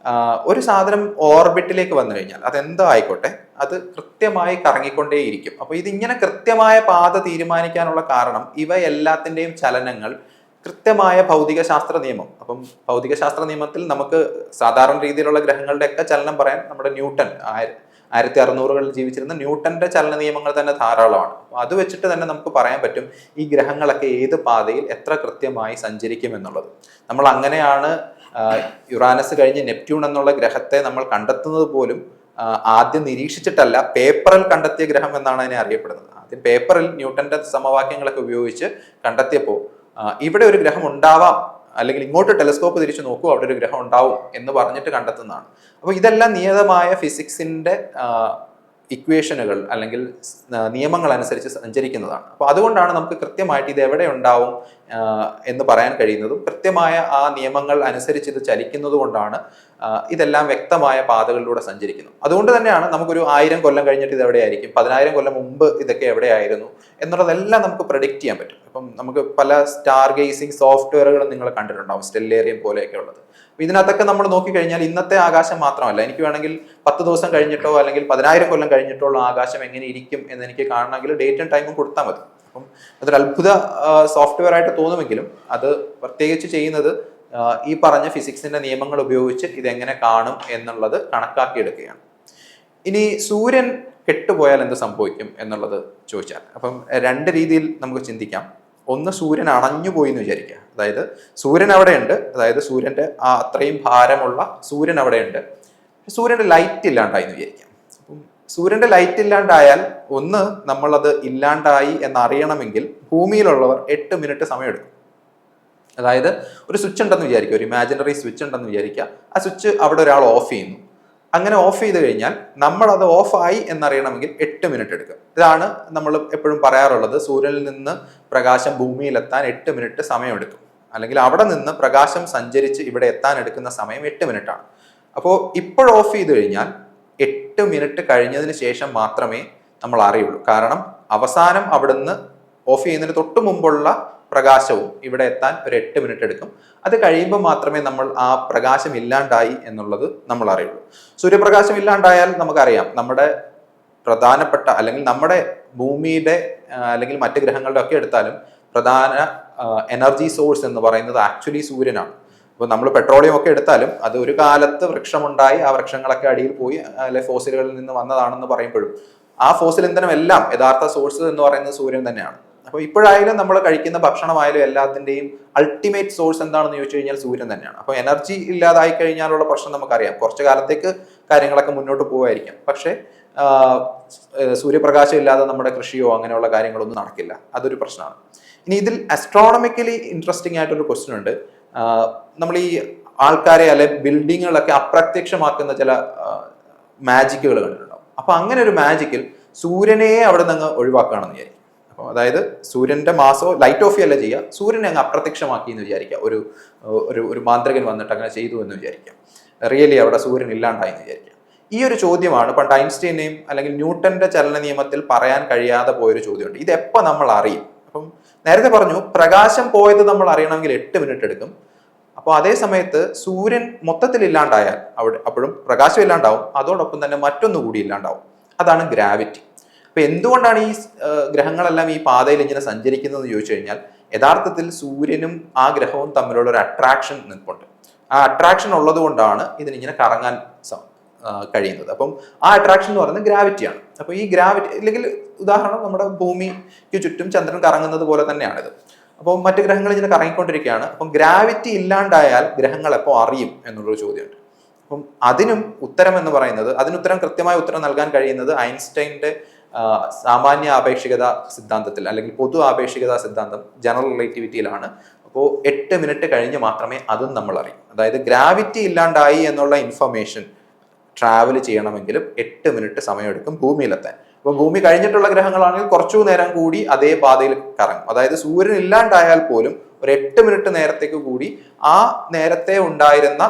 ഒരു സാധനം ഓർബിറ്റിലേക്ക് വന്നു കഴിഞ്ഞാൽ അതെന്തോ ആയിക്കോട്ടെ അത് കൃത്യമായി കറങ്ങിക്കൊണ്ടേയിരിക്കും. അപ്പോൾ ഇതിങ്ങനെ കൃത്യമായ പാത തീരുമാനിക്കാനുള്ള കാരണം ഇവ എല്ലാത്തിൻ്റെയും ചലനങ്ങൾ കൃത്യമായ ഭൗതികശാസ്ത്ര നിയമം. അപ്പം ഭൗതികശാസ്ത്ര നിയമത്തിൽ നമുക്ക് സാധാരണ രീതിയിലുള്ള ഗ്രഹങ്ങളുടെ ഒക്കെ ചലനം പറയാൻ നമ്മുടെ ന്യൂട്ടൺ 1600കളിൽ ജീവിച്ചിരുന്ന ന്യൂട്ടന്റെ ചലന നിയമങ്ങൾ തന്നെ ധാരാളമാണ്. അത് വെച്ചിട്ട് തന്നെ നമുക്ക് പറയാൻ പറ്റും ഈ ഗ്രഹങ്ങളൊക്കെ ഏത് പാതയിൽ എത്ര കൃത്യമായി സഞ്ചരിക്കും എന്നുള്ളത്. നമ്മൾ അങ്ങനെയാണ് യുറാനസ് കഴിഞ്ഞ് നെപ്റ്റ്യൂൺ എന്നുള്ള ഗ്രഹത്തെ നമ്മൾ കണ്ടെത്തുന്നത് പോലും ആദ്യം നിരീക്ഷിച്ചിട്ടല്ല, പേപ്പറിൽ കണ്ടെത്തിയ ഗ്രഹം എന്നാണ് അതിനെ അറിയപ്പെടുന്നത്. ആദ്യം പേപ്പറിൽ ന്യൂട്ടന്റെ സമവാക്യങ്ങളൊക്കെ ഉപയോഗിച്ച് കണ്ടെത്തിയപ്പോൾ ഇവിടെ ഒരു ഗ്രഹം ഉണ്ടാവാം, അല്ലെങ്കിൽ ഇങ്ങോട്ട് ടെലിസ്കോപ്പ് തിരിച്ചു നോക്കൂ അവിടെ ഒരു ഗ്രഹം ഉണ്ടാവും എന്ന് പറഞ്ഞിട്ട് കണ്ടെത്തുന്നതാണ്. അപ്പോൾ ഇതെല്ലാം നിയതമായ ഫിസിക്സിന്റെ ഇക്വേഷനുകൾ അല്ലെങ്കിൽ നിയമങ്ങൾ അനുസരിച്ച് സഞ്ചരിക്കുന്നതാണ്. അപ്പോൾ അതുകൊണ്ടാണ് നമുക്ക് കൃത്യമായിട്ട് ഇത് എവിടെ ഉണ്ടാവും എന്ന് പറയാൻ കഴിയുന്നതും കൃത്യമായ ആ നിയമങ്ങൾ അനുസരിച്ച് ഇത് ചലിക്കുന്നത് കൊണ്ടാണ് ഇതെല്ലാം വ്യക്തമായ പാതകളിലൂടെ സഞ്ചരിക്കുന്നു. അതുകൊണ്ട് തന്നെയാണ് നമുക്കൊരു 1000 കൊല്ലം കഴിഞ്ഞിട്ട് ഇത് എവിടെയായിരിക്കും, 10000 കൊല്ലം മുമ്പ് ഇതൊക്കെ എവിടെയായിരുന്നു എന്നുള്ളതെല്ലാം നമുക്ക് പ്രഡിക്റ്റ് ചെയ്യാൻ പറ്റും. അപ്പം നമുക്ക് പല സ്റ്റാർ ഗേസിംഗ് സോഫ്റ്റ്വെയറുകൾ നിങ്ങൾ കണ്ടിട്ടുണ്ടാവും, സ്റ്റെല്ലേറിയം പോലെയൊക്കെ ഉള്ളത്. ഇതിനകത്തൊക്കെ നമ്മൾ നോക്കിക്കഴിഞ്ഞാൽ ഇന്നത്തെ ആകാശം മാത്രമല്ല, എനിക്ക് വേണമെങ്കിൽ 10 ദിവസം കഴിഞ്ഞിട്ടോ അല്ലെങ്കിൽ 10000 കൊല്ലം കഴിഞ്ഞിട്ടോ ഉള്ള ആകാശം എങ്ങനെ ഇരിക്കും എന്ന് എനിക്ക് കാണണമെങ്കിൽ ഡേറ്റും ടൈമും കൊടുത്താൽ മതി. അപ്പം അതൊരു അത്ഭുത സോഫ്റ്റ്വെയർ ആയിട്ട് തോന്നുമെങ്കിലും അത് പ്രത്യേകിച്ച് ചെയ്യുന്നത് ഈ പറഞ്ഞ ഫിസിക്സിന്റെ നിയമങ്ങൾ ഉപയോഗിച്ച് ഇതെങ്ങനെ കാണും എന്നുള്ളത് കണക്കാക്കിയെടുക്കുകയാണ്. ഇനി സൂര്യൻ കെട്ടുപോയാൽ എന്ത് സംഭവിക്കും എന്നുള്ളത് ചോദിച്ചാൽ അപ്പം 2 രീതിയിൽ നമുക്ക് ചിന്തിക്കാം. ഒന്ന്, സൂര്യൻ അണഞ്ഞു പോയി എന്ന് വിചാരിക്കുക. അതായത് സൂര്യൻ അവിടെയുണ്ട്, അതായത് സൂര്യന്റെ ആ അത്രയും ഭാരമുള്ള സൂര്യൻ അവിടെയുണ്ട്, സൂര്യന്റെ ലൈറ്റ് ഇല്ലാണ്ടായി എന്ന് വിചാരിക്കാം. അപ്പം സൂര്യന്റെ ലൈറ്റ് ഇല്ലാണ്ടായാൽ ഒന്ന്, നമ്മളത് ഇല്ലാണ്ടായി എന്നറിയണമെങ്കിൽ ഭൂമിയിലുള്ളവർ 8 മിനിറ്റ് സമയമെടുക്കും. അതായത് ഒരു സ്വിച്ച് ഉണ്ടെന്ന് വിചാരിക്കുക, ഒരു ഇമാജിനറി സ്വിച്ച് ഉണ്ടെന്ന് വിചാരിക്കുക. ആ സ്വിച്ച് അവിടെ ഒരാൾ ഓഫ് ചെയ്യുന്നു. അങ്ങനെ ഓഫ് ചെയ്ത് കഴിഞ്ഞാൽ നമ്മൾ അത് ഓഫായി എന്നറിയണമെങ്കിൽ 8 മിനിറ്റ് എടുക്കും. ഇതാണ് നമ്മൾ എപ്പോഴും പറയാറുള്ളത്, സൂര്യനിൽ നിന്ന് പ്രകാശം ഭൂമിയിലെത്താൻ 8 മിനിറ്റ് സമയമെടുക്കും, അല്ലെങ്കിൽ അവിടെ നിന്ന് പ്രകാശം സഞ്ചരിച്ച് ഇവിടെ എത്താൻ എടുക്കുന്ന സമയം 8 മിനിറ്റാണ്. അപ്പോൾ ഇപ്പോൾ ഓഫ് ചെയ്ത് കഴിഞ്ഞാൽ 8 മിനിറ്റ് കഴിഞ്ഞതിന് ശേഷം മാത്രമേ നമ്മൾ അറിയുള്ളൂ. കാരണം അവസാനം അവിടുന്ന് ഓഫ് ചെയ്യുന്നതിന് തൊട്ട് മുമ്പുള്ള പ്രകാശവും ഇവിടെ എത്താൻ ഒരു 8 മിനിറ്റ് എടുക്കും. അത് കഴിയുമ്പോൾ മാത്രമേ നമ്മൾ ആ പ്രകാശം ഇല്ലാണ്ടായി എന്നുള്ളത് നമ്മൾ അറിയുള്ളൂ. സൂര്യപ്രകാശം ഇല്ലാണ്ടായാൽ നമുക്കറിയാം നമ്മുടെ പ്രധാനപ്പെട്ട അല്ലെങ്കിൽ നമ്മുടെ ഭൂമിയുടെ അല്ലെങ്കിൽ മറ്റ് ഗ്രഹങ്ങളുടെ ഒക്കെ എടുത്താലും പ്രധാന എനർജി സോഴ്സ് എന്ന് പറയുന്നത് ആക്ച്വലി സൂര്യനാണ്. അപ്പോൾ നമ്മൾ പെട്രോളിയം ഒക്കെ എടുത്താലും അത് ഒരു കാലത്ത് വൃക്ഷമുണ്ടായി, ആ വൃക്ഷങ്ങളൊക്കെ അടിയിൽ പോയി അല്ലെ ഫോസിലുകളിൽ നിന്ന് വന്നതാണെന്ന് പറയുമ്പോഴും ആ ഫോസിൽ ഇന്ധനം എല്ലാം യഥാർത്ഥ സോഴ്സ് എന്ന് പറയുന്നത് സൂര്യൻ തന്നെയാണ്. അപ്പോൾ ഇപ്പോഴായാലും നമ്മൾ കഴിക്കുന്ന ഭക്ഷണമായാലും എല്ലാത്തിൻ്റെയും അൾട്ടിമേറ്റ് സോഴ്സ് എന്താണെന്ന് ചോദിച്ചു കഴിഞ്ഞാൽ സൂര്യൻ തന്നെയാണ്. അപ്പോൾ എനർജി ഇല്ലാതായി കഴിഞ്ഞാലുള്ള പ്രശ്നം നമുക്കറിയാം, കുറച്ചു കാലത്തേക്ക് കാര്യങ്ങളൊക്കെ മുന്നോട്ട് പോകുമായിരിക്കാം. പക്ഷേ സൂര്യപ്രകാശം ഇല്ലാതെ നമ്മുടെ കൃഷിയോ അങ്ങനെയുള്ള കാര്യങ്ങളൊന്നും നടക്കില്ല, അതൊരു പ്രശ്നമാണ്. ഇനി ഇതിൽ അസ്ട്രോണമിക്കലി ഇൻട്രസ്റ്റിംഗ് ആയിട്ടൊരു ക്വസ്റ്റ്യൻ ഉണ്ട്. നമ്മൾ ഈ ആൾക്കാരെ അല്ലെ ബിൽഡിങ്ങുകളൊക്കെ അപ്രത്യക്ഷമാക്കുന്ന ചില മാജിക്കുകൾ കണ്ടിട്ടുണ്ടാവും. അപ്പൊ അങ്ങനെ ഒരു മാജിക്കിൽ സൂര്യനെ അവിടെ നിന്ന് ഒഴിവാക്കുകയാണെന്ന് വിചാരിക്കും. അപ്പോൾ അതായത് സൂര്യന്റെ മാസോ ലൈറ്റ് ഓഫ് അല്ല ചെയ്യുക, സൂര്യനെ അങ്ങ് അപ്രത്യക്ഷമാക്കി എന്ന് വിചാരിക്കുക. ഒരു മാന്ത്രികൻ വന്നിട്ട് അങ്ങനെ ചെയ്തു എന്ന് വിചാരിക്കാം. റിയലി അവിടെ സൂര്യൻ ഇല്ലാണ്ടായി എന്ന് വിചാരിക്കാം. ഈ ഒരു ചോദ്യമാണ് പണ്ട് ഐൻസ്റ്റീനെയും അല്ലെങ്കിൽ ന്യൂട്ടന്റെ ചലന നിയമത്തിൽ പറയാൻ കഴിയാതെ പോയൊരു ചോദ്യമുണ്ട്. ഇത് എപ്പോൾ നമ്മൾ അറിയും? അപ്പം നേരത്തെ പറഞ്ഞു പ്രകാശം പോയത് നമ്മൾ അറിയണമെങ്കിൽ 8 മിനിറ്റ് എടുക്കും. അപ്പോൾ അതേ സമയത്ത് സൂര്യൻ മൊത്തത്തിൽ ഇല്ലാണ്ടായാൽ അപ്പോഴും പ്രകാശം ഇല്ലാണ്ടാവും, അതോടൊപ്പം തന്നെ മറ്റൊന്നുകൂടി ഇല്ലാണ്ടാവും. അതാണ് ഗ്രാവിറ്റി. അപ്പൊ എന്തുകൊണ്ടാണ് ഈ ഗ്രഹങ്ങളെല്ലാം ഈ പാതയിൽ ഇങ്ങനെ സഞ്ചരിക്കുന്നത് എന്ന് ചോദിച്ചു കഴിഞ്ഞാൽ, യഥാർത്ഥത്തിൽ സൂര്യനും ആ ഗ്രഹവും തമ്മിലുള്ള ഒരു അട്രാക്ഷൻ നിൽപ്പുണ്ട്. ആ അട്രാക്ഷൻ ഉള്ളത് കൊണ്ടാണ് ഇതിനിങ്ങനെ കറങ്ങാൻ കഴിയുന്നത്. അപ്പം ആ അട്രാക്ഷൻ എന്ന് പറയുന്നത് ഗ്രാവിറ്റിയാണ്. അപ്പോൾ ഈ ഗ്രാവിറ്റി, അല്ലെങ്കിൽ ഉദാഹരണം നമ്മുടെ ഭൂമിക്ക് ചുറ്റും ചന്ദ്രൻ കറങ്ങുന്നത് പോലെ തന്നെയാണിത്. അപ്പോൾ മറ്റു ഗ്രഹങ്ങൾ ഇങ്ങനെ കറങ്ങിക്കൊണ്ടിരിക്കുകയാണ്. അപ്പം ഗ്രാവിറ്റി ഇല്ലാണ്ടായാൽ ഗ്രഹങ്ങൾ എപ്പോൾ അറിയും എന്നുള്ളൊരു ചോദ്യമുണ്ട്. അപ്പം അതിനും ഉത്തരം എന്ന് പറയുന്നത്, അതിനുത്തരം കൃത്യമായ ഉത്തരം നൽകാൻ കഴിയുന്നത് ഐൻസ്റ്റൈൻ്റെ സാമാന്യ ആപേക്ഷികത സിദ്ധാന്തത്തിൽ, അല്ലെങ്കിൽ പൊതു ആപേക്ഷികത സിദ്ധാന്തം, ജനറൽ റിലേറ്റിവിറ്റിയിലാണ്. അപ്പോൾ 8 മിനിറ്റ് കഴിഞ്ഞ് മാത്രമേ അതും നമ്മൾ അറിയും. അതായത് ഗ്രാവിറ്റി ഇല്ലാണ്ടായി എന്നുള്ള ഇൻഫർമേഷൻ ട്രാവൽ ചെയ്യണമെങ്കിലും 8 മിനിറ്റ് സമയമെടുക്കും ഭൂമിയിലെത്താൻ. അപ്പോൾ ഭൂമി കഴിഞ്ഞിട്ടുള്ള ഗ്രഹങ്ങളാണെങ്കിൽ കുറച്ചു നേരം കൂടി അതേ പാതയിൽ കറങ്ങും. അതായത് സൂര്യൻ ഇല്ലാണ്ടായാൽ പോലും ഒരു 8 മിനിറ്റ് നേരത്തേക്ക് കൂടി ആ നേരത്തെ ഉണ്ടായിരുന്ന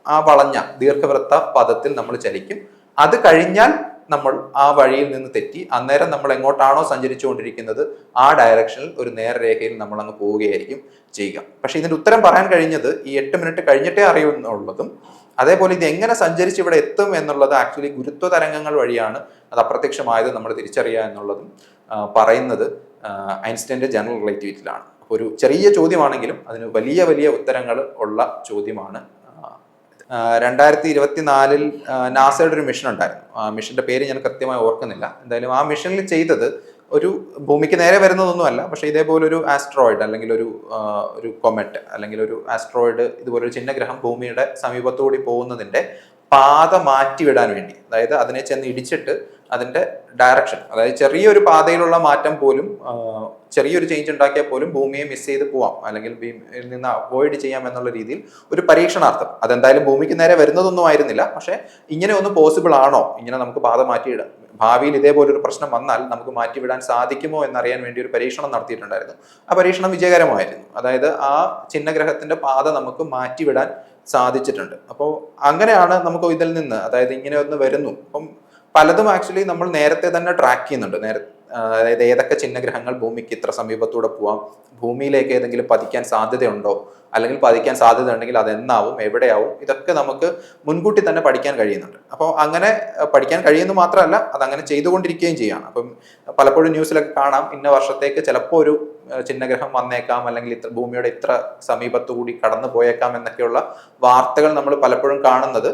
ആ വളഞ്ഞ ദീർഘവൃത്ത പദത്തിൽ നമ്മൾ ചലിക്കും. അത് കഴിഞ്ഞാൽ നമ്മൾ ആ വഴിയിൽ നിന്ന് തെറ്റി അന്നേരം നമ്മൾ എങ്ങോട്ടാണോ സഞ്ചരിച്ചുകൊണ്ടിരിക്കുന്നത് ആ ഡയറക്ഷനിൽ ഒരു നേർരേഖയിൽ നമ്മൾ അങ്ങ് പോവുകയായിരിക്കും ചെയ്യുക. പക്ഷെ ഇതിന്റെ ഉത്തരം പറയാൻ കഴിഞ്ഞത് ഈ 8 മിനിറ്റ് കഴിഞ്ഞിട്ടേ അറിയുന്നുള്ളതും, അതേപോലെ ഇത് എങ്ങനെ സഞ്ചരിച്ച് ഇവിടെ എത്തും എന്നുള്ളത് ആക്ച്വലി ഗുരുത്വ തരംഗങ്ങൾ വഴിയാണ് അത് അപ്രത്യക്ഷമായത് നമ്മൾ തിരിച്ചറിയുക എന്നുള്ളതും പറയുന്നത് ഐൻസ്റ്റൈൻ്റെ ജനറൽ റിലേറ്റിവിറ്റിയിലാണ്. ഒരു ചെറിയ ചോദ്യമാണെങ്കിലും അതിന് വലിയ വലിയ ഉത്തരങ്ങൾ ഉള്ള ചോദ്യമാണ്. 2024 നാസയുടെ ഒരു മിഷൻ ഉണ്ടായിരുന്നു. ആ മിഷന്റെ പേര് ഞാൻ കൃത്യമായി ഓർക്കുന്നില്ല. എന്തായാലും ആ മിഷനിൽ ചെയ്തത് ഒരു ഭൂമിക്ക് നേരെ വരുന്നതൊന്നുമല്ല, പക്ഷെ ഇതേപോലെ ഒരു ആസ്ട്രോയിഡ് അല്ലെങ്കിൽ ഒരു കൊമെറ്റ് അല്ലെങ്കിൽ ഒരു ആസ്ട്രോയിഡ്, ഇതുപോലൊരു ചിഹ്നഗ്രഹം ഭൂമിയുടെ സമീപത്തുകൂടി പോകുന്നതിന്റെ പാത മാറ്റിവിടാൻ വേണ്ടി, അതായത് അതിനെ ചെന്ന് ഇടിച്ചിട്ട് അതിന്റെ ഡയറക്ഷൻ, അതായത് ചെറിയൊരു പാതയിലുള്ള മാറ്റം പോലും, ചെറിയൊരു ചേഞ്ച് ഉണ്ടാക്കിയാൽ പോലും ഭൂമിയെ മിസ് ചെയ്ത് പോവാം, അല്ലെങ്കിൽ ഭൂമിയിൽ നിന്ന് അവോയ്ഡ് ചെയ്യാം എന്നുള്ള രീതിയിൽ ഒരു പരീക്ഷണാർത്ഥം. അതെന്തായാലും ഭൂമിക്ക് നേരെ വരുന്നതൊന്നും ആയിരുന്നില്ല, പക്ഷെ ഇങ്ങനെ ഒന്ന് പോസിബിൾ ആണോ, ഇങ്ങനെ നമുക്ക് പാത മാറ്റിയിടാം, ഭാവിയിൽ ഇതേപോലൊരു പ്രശ്നം വന്നാൽ നമുക്ക് മാറ്റിവിടാൻ സാധിക്കുമോ എന്നറിയാൻ വേണ്ടി ഒരു പരീക്ഷണം നടത്തിയിട്ടുണ്ടായിരുന്നു. ആ പരീക്ഷണം വിജയകരമായിരുന്നു. അതായത് ആ ചിഹ്നഗ്രഹത്തിന്റെ പാത നമുക്ക് മാറ്റിവിടാൻ സാധിച്ചിട്ടുണ്ട്. അപ്പോൾ അങ്ങനെയാണ് നമുക്ക് ഇതിൽ നിന്ന്, അതായത് ഇങ്ങനെ ഒന്ന് വരുന്നു. അപ്പം പലതും ആക്ച്വലി നമ്മൾ നേരത്തെ തന്നെ ട്രാക്ക് ചെയ്യുന്നുണ്ട്. അതായത് ഏതൊക്കെ ചിഹ്നഗ്രഹങ്ങൾ ഭൂമിക്ക് ഇത്ര സമീപത്തൂടെ പോവാം, ഭൂമിയിലേക്ക് ഏതെങ്കിലും പതിക്കാൻ സാധ്യതയുണ്ടോ, അല്ലെങ്കിൽ പതിക്കാൻ സാധ്യത ഉണ്ടെങ്കിൽ അതെന്നാവും, എവിടെയാവും, ഇതൊക്കെ നമുക്ക് മുൻകൂട്ടി തന്നെ പഠിക്കാൻ കഴിയുന്നുണ്ട്. അപ്പോൾ അങ്ങനെ പഠിക്കാൻ കഴിയുന്നു മാത്രമല്ല, അതങ്ങനെ ചെയ്തുകൊണ്ടിരിക്കുകയും ചെയ്യാണ്. അപ്പം പലപ്പോഴും ന്യൂസിലൊക്കെ കാണാം, ഇന്ന വർഷത്തേക്ക് ചിലപ്പോൾ ഒരു ചിഹ്നഗ്രഹം വന്നേക്കാം, അല്ലെങ്കിൽ ഭൂമിയുടെ ഇത്ര സമീപത്തുകൂടി കടന്നു പോയേക്കാം എന്നൊക്കെയുള്ള വാർത്തകൾ നമ്മൾ പലപ്പോഴും കാണുന്നത്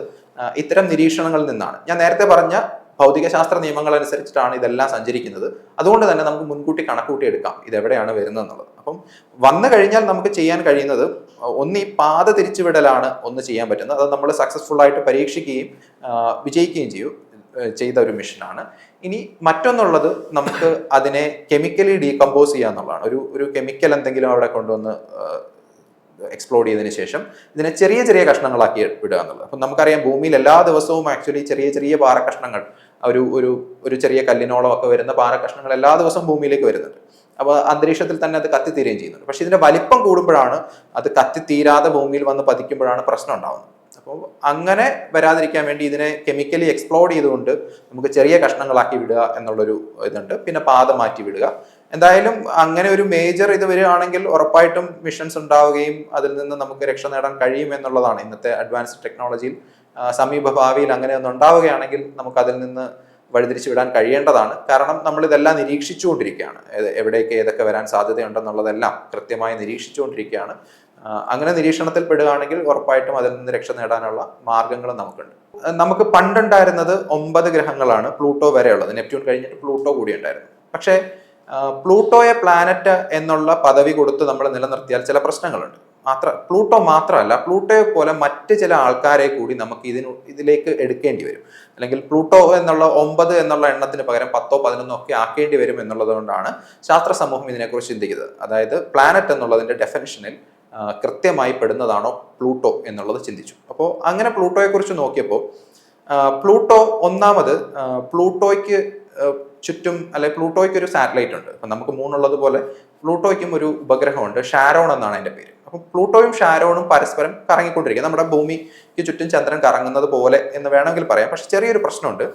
ഇത്തരം നിരീക്ഷണങ്ങളിൽ നിന്നാണ്. ഞാൻ നേരത്തെ പറഞ്ഞ ഭൗതികശാസ്ത്ര നിയമങ്ങൾ അനുസരിച്ചിട്ടാണ് ഇതെല്ലാം സഞ്ചരിക്കുന്നത്. അതുകൊണ്ട് തന്നെ നമുക്ക് മുൻകൂട്ടി കണക്കൂട്ടി എടുക്കാം ഇതെവിടെയാണ് വരുന്നത് എന്നുള്ളത്. അപ്പം വന്നു കഴിഞ്ഞാൽ നമുക്ക് ചെയ്യാൻ കഴിയുന്നത് ഒന്ന് ഈ പാത തിരിച്ചുവിടലാണ് ഒന്ന് ചെയ്യാൻ പറ്റുന്നത്. അത് നമ്മൾ സക്സസ്ഫുൾ ആയിട്ട് പരീക്ഷിക്കുകയും വിജയിക്കുകയും ചെയ്ത ഒരു മിഷനാണ്. ഇനി മറ്റൊന്നുള്ളത്, നമുക്ക് അതിനെ കെമിക്കലി ഡീകമ്പോസ് ചെയ്യുക എന്നുള്ളതാണ്. ഒരു കെമിക്കൽ എന്തെങ്കിലും അവിടെ കൊണ്ടുവന്ന് എക്സ്പ്ലോഡ് ചെയ്തതിനു ശേഷം ഇതിനെ ചെറിയ ചെറിയ കഷ്ണങ്ങളാക്കി വിടുക എന്നുള്ളത്. അപ്പം നമുക്കറിയാം ഭൂമിയിൽ എല്ലാ ദിവസവും ആക്ച്വലി ചെറിയ ചെറിയ പാറക്കഷ്ണങ്ങൾ, ഒരു ചെറിയ കല്ലിനോളം ഒക്കെ വരുന്ന പാറക്കഷ്ണങ്ങൾ എല്ലാ ദിവസവും ഭൂമിയിലേക്ക് വരുന്നുണ്ട്. അപ്പോൾ അന്തരീക്ഷത്തിൽ തന്നെ അത് കത്തിത്തീരുകയും ചെയ്യുന്നുണ്ട്. പക്ഷെ ഇതിന്റെ വലിപ്പം കൂടുമ്പോഴാണ്, അത് കത്തിത്തീരാതെ ഭൂമിയിൽ വന്ന് പതിക്കുമ്പോഴാണ് പ്രശ്നം ഉണ്ടാവുന്നത്. അപ്പോൾ അങ്ങനെ വരാതിരിക്കാൻ വേണ്ടി ഇതിനെ കെമിക്കലി എക്സ്പ്ലോഡ് ചെയ്തുകൊണ്ട് നമുക്ക് ചെറിയ കഷ്ണങ്ങളാക്കി വിടുക എന്നുള്ളൊരു ഇതുണ്ട്. പിന്നെ പാത മാറ്റി വിടുക. എന്തായാലും അങ്ങനെ ഒരു മേജർ ഇത് വരികയാണെങ്കിൽ ഉറപ്പായിട്ടും മിഷൻസ് ഉണ്ടാവുകയും അതിൽ നിന്ന് നമുക്ക് രക്ഷ നേടാൻ കഴിയും എന്നുള്ളതാണ് ഇന്നത്തെ അഡ്വാൻസ്ഡ് ടെക്നോളജിയിൽ. സമീപ ഭാവിയിൽ അങ്ങനെ ഒന്ന് ഉണ്ടാവുകയാണെങ്കിൽ നമുക്ക് അതിൽ നിന്ന് വഴിതിരിച്ചു വിടാൻ കഴിയേണ്ടതാണ്. കാരണം നമ്മൾ ഇതെല്ലാം നിരീക്ഷിച്ചുകൊണ്ടിരിക്കുകയാണ്. എവിടേക്ക് ഏതൊക്കെ വരാൻ സാധ്യതയുണ്ടെന്നുള്ളതെല്ലാം കൃത്യമായി നിരീക്ഷിച്ചുകൊണ്ടിരിക്കുകയാണ്. അങ്ങനെ നിരീക്ഷണത്തിൽ പെടുകയാണെങ്കിൽ ഉറപ്പായിട്ടും അതിൽ നിന്ന് രക്ഷ നേടാനുള്ള മാർഗങ്ങളും നമുക്കുണ്ട്. നമുക്ക് പണ്ടുണ്ടായിരുന്നത് 9 ഗ്രഹങ്ങളാണ്, പ്ലൂട്ടോ വരെയുള്ളത്. നെപ്റ്റ്യൂൺ കഴിഞ്ഞിട്ട് പ്ലൂട്ടോ കൂടി ഉണ്ടായിരുന്നു. പക്ഷേ പ്ലൂട്ടോയെ പ്ലാനറ്റ് എന്നുള്ള പദവി കൊടുത്ത് നമ്മൾ നിലനിർത്തിയാൽ ചില പ്രശ്നങ്ങളുണ്ട്. പ്ലൂട്ടോ മാത്രമല്ല, പ്ലൂട്ടോയെ പോലെ മറ്റ് ചില ആൾക്കാരെ കൂടി നമുക്ക് ഇതിലേക്ക് എടുക്കേണ്ടി വരും. അല്ലെങ്കിൽ പ്ലൂട്ടോ എന്നുള്ള 9 എന്നുള്ള എണ്ണത്തിന് പകരം 10ഓ 11ഓ ഒക്കെ ആക്കേണ്ടി വരും എന്നുള്ളത് കൊണ്ടാണ് ശാസ്ത്ര സമൂഹം ഇതിനെക്കുറിച്ച് ചിന്തിക്കുന്നത്. അതായത് പ്ലാനറ്റ് എന്നുള്ളതിന്റെ ഡെഫിനിഷനിൽ കൃത്യമായി പെടുന്നതാണോ പ്ലൂട്ടോ എന്നുള്ളത് ചിന്തിച്ചു. അപ്പോൾ അങ്ങനെ പ്ലൂട്ടോയെ കുറിച്ച് നോക്കിയപ്പോൾ പ്ലൂട്ടോ ഒന്നാമത്, പ്ലൂട്ടോയ്ക്ക് ചുറ്റും, അല്ലെ പ്ലൂട്ടോയ്ക്ക് ഒരു സാറ്റലൈറ്റ് ഉണ്ട്. അപ്പം നമുക്ക് മൂന്നുള്ളത് പോലെ പ്ലൂട്ടോയ്ക്കും ഒരു ഉപഗ്രഹമുണ്ട്. ഷാരോൺ എന്നാണ് അതിന്റെ പേര്. അപ്പം പ്ലൂട്ടോയും ഷാരോണും പരസ്പരം കറങ്ങിക്കൊണ്ടിരിക്കുക, നമ്മുടെ ഭൂമിക്ക് ചുറ്റും ചന്ദ്രൻ കറങ്ങുന്നത് പോലെ എന്ന് വേണമെങ്കിൽ പറയാം. പക്ഷെ ചെറിയൊരു പ്രശ്നമുണ്ട്.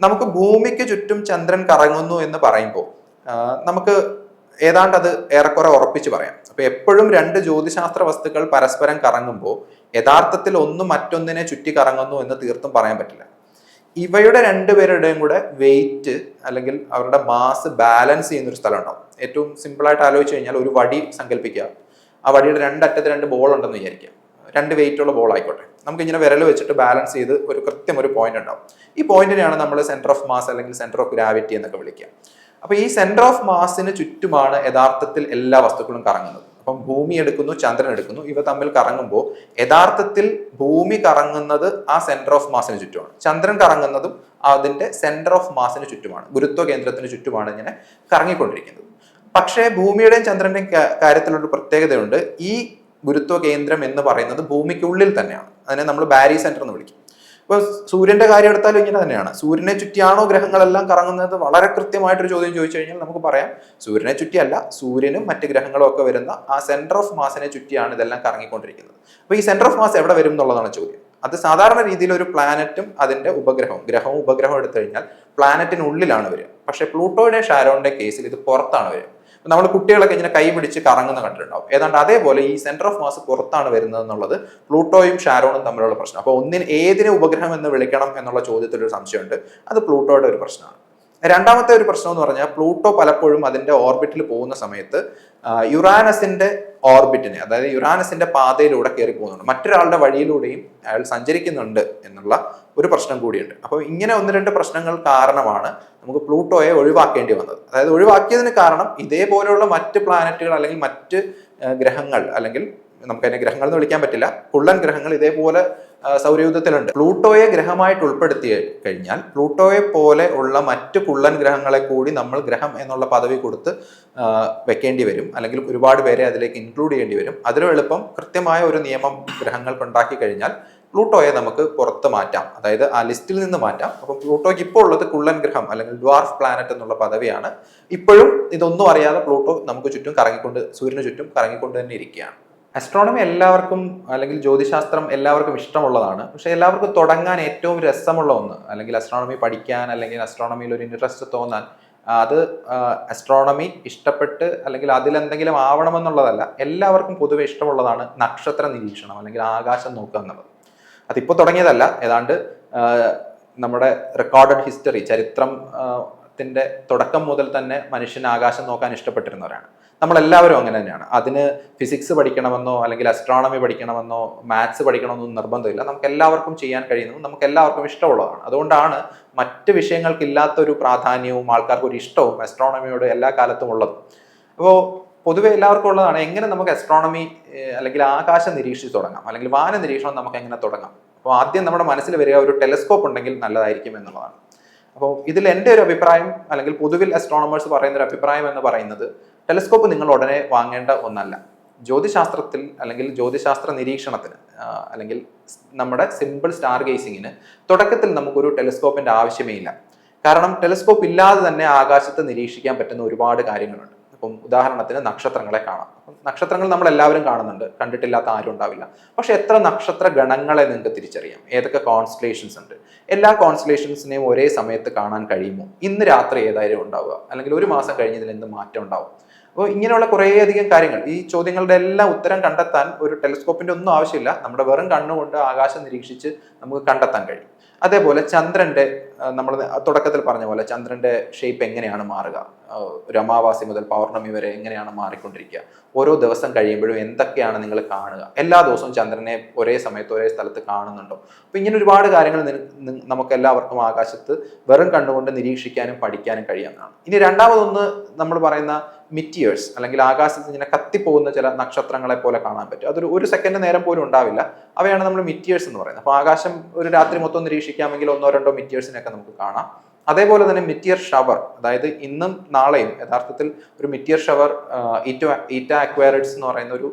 നമുക്ക് ഭൂമിക്ക് ചുറ്റും ചന്ദ്രൻ കറങ്ങുന്നു എന്ന് പറയുമ്പോൾ നമുക്ക് ഏതാണ്ട് അത് ഏറെക്കുറെ ഉറപ്പിച്ച് പറയാം. അപ്പൊ എപ്പോഴും രണ്ട് ജ്യോതിശാസ്ത്ര വസ്തുക്കൾ പരസ്പരം കറങ്ങുമ്പോൾ യഥാർത്ഥത്തിൽ ഒന്ന് മറ്റൊന്നിനെ ചുറ്റി കറങ്ങുന്നു എന്ന് തീർത്തും പറയാൻ പറ്റില്ല. ഇവയുടെ രണ്ടുപേരുടെയും കൂടെ വെയിറ്റ് അല്ലെങ്കിൽ അവരുടെ മാസ് ബാലൻസ് ചെയ്യുന്ന ഒരു സ്ഥലം ഉണ്ടാവും. ഏറ്റവും സിമ്പിളായിട്ട് ആലോചിച്ച് കഴിഞ്ഞാൽ ഒരു വടി സങ്കല്പിക്കുക. ആ വടിയുടെ രണ്ടറ്റത്ത് രണ്ട് ബോൾ ഉണ്ടെന്ന് വിചാരിക്കുക. രണ്ട് വെയിറ്റ് ഉള്ള ബോൾ ആയിക്കോട്ടെ. നമുക്ക് ഇങ്ങനെ വിരൽ വെച്ചിട്ട് ബാലൻസ് ചെയ്ത് കൃത്യം ഒരു പോയിന്റ് ഉണ്ടാവും. ഈ പോയിന്റിനെയാണ് നമ്മൾ സെന്റർ ഓഫ് മാസ് അല്ലെങ്കിൽ സെന്റർ ഓഫ് ഗ്രാവിറ്റി എന്നൊക്കെ വിളിക്കുക. അപ്പൊ ഈ സെന്റർ ഓഫ് മാസിന് ചുറ്റുമാണ് യഥാർത്ഥത്തിൽ എല്ലാ വസ്തുക്കളും കറങ്ങുന്നത്. അപ്പം ഭൂമി എടുക്കുന്നു, ചന്ദ്രൻ എടുക്കുന്നു, ഇവ തമ്മിൽ കറങ്ങുമ്പോൾ യഥാർത്ഥത്തിൽ ഭൂമി കറങ്ങുന്നത് ആ സെന്റർ ഓഫ് മാസിന് ചുറ്റുമാണ്. ചന്ദ്രൻ കറങ്ങുന്നതും അതിന്റെ സെന്റർ ഓഫ് മാസിന് ചുറ്റുമാണ്, ഗുരുത്വ കേന്ദ്രത്തിന് ചുറ്റുമാണ് ഇങ്ങനെ കറങ്ങിക്കൊണ്ടിരിക്കുന്നത്. പക്ഷേ ഭൂമിയുടെയും ചന്ദ്രന്റെയും കാര്യത്തിലൊരു പ്രത്യേകതയുണ്ട്. ഈ ഗുരുത്വ കേന്ദ്രം എന്ന് പറയുന്നത് ഭൂമിക്കുള്ളിൽ തന്നെയാണ്. അതിനെ നമ്മൾ ബാരി സെന്റർ എന്ന് വിളിക്കും. ഇപ്പൊ സൂര്യന്റെ കാര്യം എടുത്താലും ഇങ്ങനെ തന്നെയാണ്. സൂര്യനെ ചുറ്റിയാണോ ഗ്രഹങ്ങളെല്ലാം കറങ്ങുന്നത്? വളരെ കൃത്യമായിട്ടൊരു ചോദ്യം ചോദിച്ചു കഴിഞ്ഞാൽ നമുക്ക് പറയാം സൂര്യനെ ചുറ്റിയല്ല, സൂര്യനും മറ്റ് ഗ്രഹങ്ങളും ഒക്കെ വരുന്ന ആ സെന്റർ ഓഫ് മാസിനെ ചുറ്റിയാണ് ഇതെല്ലാം കറങ്ങിക്കൊണ്ടിരിക്കുന്നത്. അപ്പൊ ഈ സെന്റർ ഓഫ് മാസ് എവിടെ വരും എന്നുള്ളതാണ് ചോദ്യം. അത് സാധാരണ രീതിയിൽ ഒരു പ്ലാനറ്റും അതിന്റെ ഗ്രഹവും ഉപഗ്രഹവും എടുത്തു കഴിഞ്ഞാൽ പ്ലാനറ്റിനുള്ളിലാണ് വരിക. പക്ഷെ പ്ലൂട്ടോയുടെ ഷാരോണിന്റെ കേസിൽ ഇത് പുറത്താണ് വരിക. നമ്മൾ കുട്ടികളൊക്കെ ഇങ്ങനെ കൈ പിടിച്ച് കറങ്ങുന്ന കണ്ടിട്ടുണ്ടാവും. ഏതാണ്ട് അതേപോലെ ഈ സെന്റർ ഓഫ് മാസ് പുറത്താണ് വരുന്നത് എന്നുള്ളത് പ്ലൂട്ടോയും ഷാരോണും തമ്മിലുള്ള പ്രശ്നം. അപ്പോൾ ഏതിനെ ഉപഗ്രഹം എന്ന് വിളിക്കണം എന്നുള്ള ചോദ്യത്തിലൊരു സംശയമുണ്ട്. അത് പ്ലൂട്ടോയുടെ ഒരു പ്രശ്നമാണ്. രണ്ടാമത്തെ ഒരു പ്രശ്നം എന്ന് പറഞ്ഞാൽ പ്ലൂട്ടോ പലപ്പോഴും അതിന്റെ ഓർബിറ്റിൽ പോകുന്ന സമയത്ത് യുറാനസിന്റെ ഓർബിറ്റിനെ, അതായത് യുറാനസിന്റെ പാതയിലൂടെ കയറി പോകുന്നുണ്ട്, മറ്റൊരാളുടെ വഴിയിലൂടെയും അയാൾ സഞ്ചരിക്കുന്നുണ്ട് എന്നുള്ള ഒരു പ്രശ്നം കൂടിയുണ്ട്. അപ്പോൾ ഇങ്ങനെ ഒന്ന് രണ്ട് പ്രശ്നങ്ങൾ കാരണമാണ് നമുക്ക് പ്ലൂട്ടോയെ ഒഴിവാക്കേണ്ടി വന്നത്. അതായത് ഒഴിവാക്കിയതിന് കാരണം ഇതേപോലെയുള്ള മറ്റ് പ്ലാനറ്റുകൾ അല്ലെങ്കിൽ മറ്റ് ഗ്രഹങ്ങൾ, അല്ലെങ്കിൽ നമുക്കതിനെ ഗ്രഹങ്ങൾ എന്ന് വിളിക്കാൻ പറ്റില്ല, കുള്ളൻ ഗ്രഹങ്ങൾ ഇതേപോലെ സൗരയൂഥത്തിലുണ്ട്. പ്ലൂട്ടോയെ ഗ്രഹമായിട്ട് ഉൾപ്പെടുത്തി കഴിഞ്ഞാൽ പ്ലൂട്ടോയെ പോലെ ഉള്ള മറ്റ് കുള്ളൻ ഗ്രഹങ്ങളെ കൂടി നമ്മൾ ഗ്രഹം എന്നുള്ള പദവി കൊടുത്ത് വെക്കേണ്ടി വരും, അല്ലെങ്കിൽ ഒരുപാട് പേരെ അതിലേക്ക് ഇൻക്ലൂഡ് ചെയ്യേണ്ടി വരും. അതിലും എളുപ്പം കൃത്യമായ ഒരു നിയമം ഗ്രഹങ്ങൾക്ക് ഉണ്ടാക്കി കഴിഞ്ഞാൽ പ്ലൂട്ടോയെ നമുക്ക് പുറത്ത് മാറ്റാം, അതായത് ആ ലിസ്റ്റിൽ നിന്ന് മാറ്റാം. അപ്പം പ്ലൂട്ടോയ്ക്ക് ഇപ്പോൾ ഉള്ളത് കുള്ളൻ ഗ്രഹം അല്ലെങ്കിൽ ഡ്വാർഫ് പ്ലാനറ്റ് എന്നുള്ള പദവിയാണ്. ഇപ്പോഴും ഇതൊന്നും അറിയാതെ പ്ലൂട്ടോ നമുക്ക് ചുറ്റും സൂര്യന് ചുറ്റും കറങ്ങിക്കൊണ്ട് തന്നെ ഇരിക്കുകയാണ്. അസ്ട്രോണമി എല്ലാവർക്കും അല്ലെങ്കിൽ ജ്യോതിശാസ്ത്രം എല്ലാവർക്കും ഇഷ്ടമുള്ളതാണ്. പക്ഷെ എല്ലാവർക്കും തുടങ്ങാൻ ഏറ്റവും രസമുള്ള ഒന്ന്, അല്ലെങ്കിൽ അസ്ട്രോണമി പഠിക്കാൻ അല്ലെങ്കിൽ അസ്ട്രോണമിയിൽ ഒരു ഇൻട്രസ്റ്റ് തോന്നാൻ, അത് അസ്ട്രോണമി ഇഷ്ടപ്പെട്ട് അല്ലെങ്കിൽ അതിലെന്തെങ്കിലും ആവണമെന്നുള്ളതല്ല, എല്ലാവർക്കും പൊതുവെ ഇഷ്ടമുള്ളതാണ് നക്ഷത്ര നിരീക്ഷണം അല്ലെങ്കിൽ ആകാശം നോക്കുക എന്നുള്ളത്. അതിപ്പോൾ തുടങ്ങിയതല്ല, ഏതാണ്ട് നമ്മുടെ റെക്കോർഡഡ് ഹിസ്റ്ററി, ചരിത്രത്തിന്റെ തുടക്കം മുതൽ തന്നെ മനുഷ്യൻ ആകാശം നോക്കാൻ ഇഷ്ടപ്പെട്ടിരുന്നവരാണ്. നമ്മളെല്ലാവരും അങ്ങനെ തന്നെയാണ്. അതിന് ഫിസിക്സ് പഠിക്കണമെന്നോ അല്ലെങ്കിൽ അസ്ട്രോണമി പഠിക്കണമെന്നോ മാത്സ് പഠിക്കണമെന്നോ നിർബന്ധമില്ല. നമുക്ക് എല്ലാവർക്കും ചെയ്യാൻ കഴിയുന്നതും നമുക്ക് എല്ലാവർക്കും ഇഷ്ടമുള്ളതാണ്. അതുകൊണ്ടാണ് മറ്റ് വിഷയങ്ങൾക്കില്ലാത്തൊരു പ്രാധാന്യവും ആൾക്കാർക്ക് ഒരു ഇഷ്ടവും അസ്ട്രോണമിയോട് എല്ലാ കാലത്തും ഉള്ളത്. അപ്പോൾ പൊതുവെ എല്ലാവർക്കും ഉള്ളതാണ് എങ്ങനെ നമുക്ക് അസ്ട്രോണമി അല്ലെങ്കിൽ ആകാശം നിരീക്ഷിച്ച് തുടങ്ങാം, അല്ലെങ്കിൽ വാന നിരീക്ഷണം നമുക്ക് എങ്ങനെ തുടങ്ങാം. അപ്പോൾ ആദ്യം നമ്മുടെ മനസ്സിൽ വരിക ഒരു ടെലസ്കോപ്പ് ഉണ്ടെങ്കിൽ നല്ലതായിരിക്കും എന്നുള്ളതാണ്. അപ്പോൾ ഇതിൽ എൻ്റെ ഒരു അഭിപ്രായം, അല്ലെങ്കിൽ പൊതുവിൽ അസ്ട്രോണമേഴ്സ് പറയുന്ന ഒരു അഭിപ്രായം എന്ന് പറയുന്നത്, ടെലസ്കോപ്പ് നിങ്ങൾ ഉടനെ വാങ്ങേണ്ട ഒന്നല്ല. ജ്യോതിശാസ്ത്രത്തിൽ അല്ലെങ്കിൽ ജ്യോതിശാസ്ത്ര നിരീക്ഷണത്തിന് അല്ലെങ്കിൽ നമ്മുടെ സിമ്പിൾ സ്റ്റാർ ഗേസിങ്ങിന് തുടക്കത്തിൽ നമുക്കൊരു ടെലസ്കോപ്പിന്റെ ആവശ്യമേ ഇല്ല. കാരണം ടെലസ്കോപ്പ് ഇല്ലാതെ തന്നെ ആകാശത്ത് നിരീക്ഷിക്കാൻ പറ്റുന്ന ഒരുപാട് കാര്യങ്ങളുണ്ട്. അപ്പം ഉദാഹരണത്തിന് നക്ഷത്രങ്ങളെ കാണാം. നക്ഷത്രങ്ങൾ നമ്മൾ എല്ലാവരും കാണുന്നുണ്ട്, കണ്ടിട്ടില്ലാത്ത ആരും ഉണ്ടാവില്ല. പക്ഷെ എത്ര നക്ഷത്ര ഗണങ്ങളെ നിങ്ങൾക്ക് തിരിച്ചറിയാം? ഏതൊക്കെ കോൺസ്റ്റലേഷൻസ് ഉണ്ട്? എല്ലാ കോൺസ്റ്റലേഷൻസിനെയും ഒരേ സമയത്ത് കാണാൻ കഴിയുമോ? ഇന്ന് രാത്രി ഏതായാലും ഉണ്ടാവുക, അല്ലെങ്കിൽ ഒരു മാസം കഴിഞ്ഞതിൽ എന്ത് മാറ്റം ഉണ്ടാവും? അപ്പോൾ ഇങ്ങനെയുള്ള കുറേയധികം കാര്യങ്ങൾ, ഈ ചോദ്യങ്ങളുടെ എല്ലാം ഉത്തരം കണ്ടെത്താൻ ഒരു ടെലസ്കോപ്പിന്റെ ഒന്നും ആവശ്യമില്ല. നമ്മുടെ വെറും കണ്ണുകൊണ്ട് ആകാശം നിരീക്ഷിച്ച് നമുക്ക് കണ്ടെത്താൻ കഴിയും. അതേപോലെ ചന്ദ്രന്റെ, നമ്മൾ തുടക്കത്തിൽ പറഞ്ഞ പോലെ ചന്ദ്രന്റെ ഷേപ്പ് എങ്ങനെയാണ് മാറുക, ഒരു അമാവാസി മുതൽ പൗർണമി വരെ എങ്ങനെയാണ് മാറിക്കൊണ്ടിരിക്കുക, ഓരോ ദിവസം കഴിയുമ്പോഴും എന്തൊക്കെയാണ് നിങ്ങൾ കാണുക, എല്ലാ ദിവസവും ചന്ദ്രനെ ഒരേ സമയത്ത് ഒരേ സ്ഥലത്ത് കാണുന്നുണ്ടോ? അപ്പൊ ഇങ്ങനെ ഒരുപാട് കാര്യങ്ങൾ നമുക്ക് എല്ലാവർക്കും ആകാശത്ത് വെറും കണ്ണുകൊണ്ട് നിരീക്ഷിക്കാനും പഠിക്കാനും കഴിയാവുന്നതാണ്. ഇനി രണ്ടാമതൊന്ന് നമ്മൾ പറയുന്ന മിറ്റിയേഴ്സ്, അല്ലെങ്കിൽ ആകാശത്ത് ഇങ്ങനെ കത്തിപ്പോകുന്ന ചില നക്ഷത്രങ്ങളെ പോലെ കാണാൻ പറ്റും. അതൊരു 1 സെക്കൻഡ് നേരം പോലും ഉണ്ടാവില്ല. അവയാണ് നമ്മൾ മിറ്റിയേഴ്സ് എന്ന് പറയുന്നത്. അപ്പോൾ ആകാശം ഒരു രാത്രി മൊത്തം നിരീക്ഷിക്കാമെങ്കിൽ 1-2 മിറ്റിയേഴ്സിനൊക്കെ നമുക്ക് കാണാം. അതേപോലെ തന്നെ മിറ്റിയർ ഷവർ, അതായത് ഇന്നും നാളെയും യഥാർത്ഥത്തിൽ ഒരു മിറ്റിയർ ഷവർ, ഈറ്റ അക്വയറിഡ്സ് എന്ന് പറയുന്ന ഒരു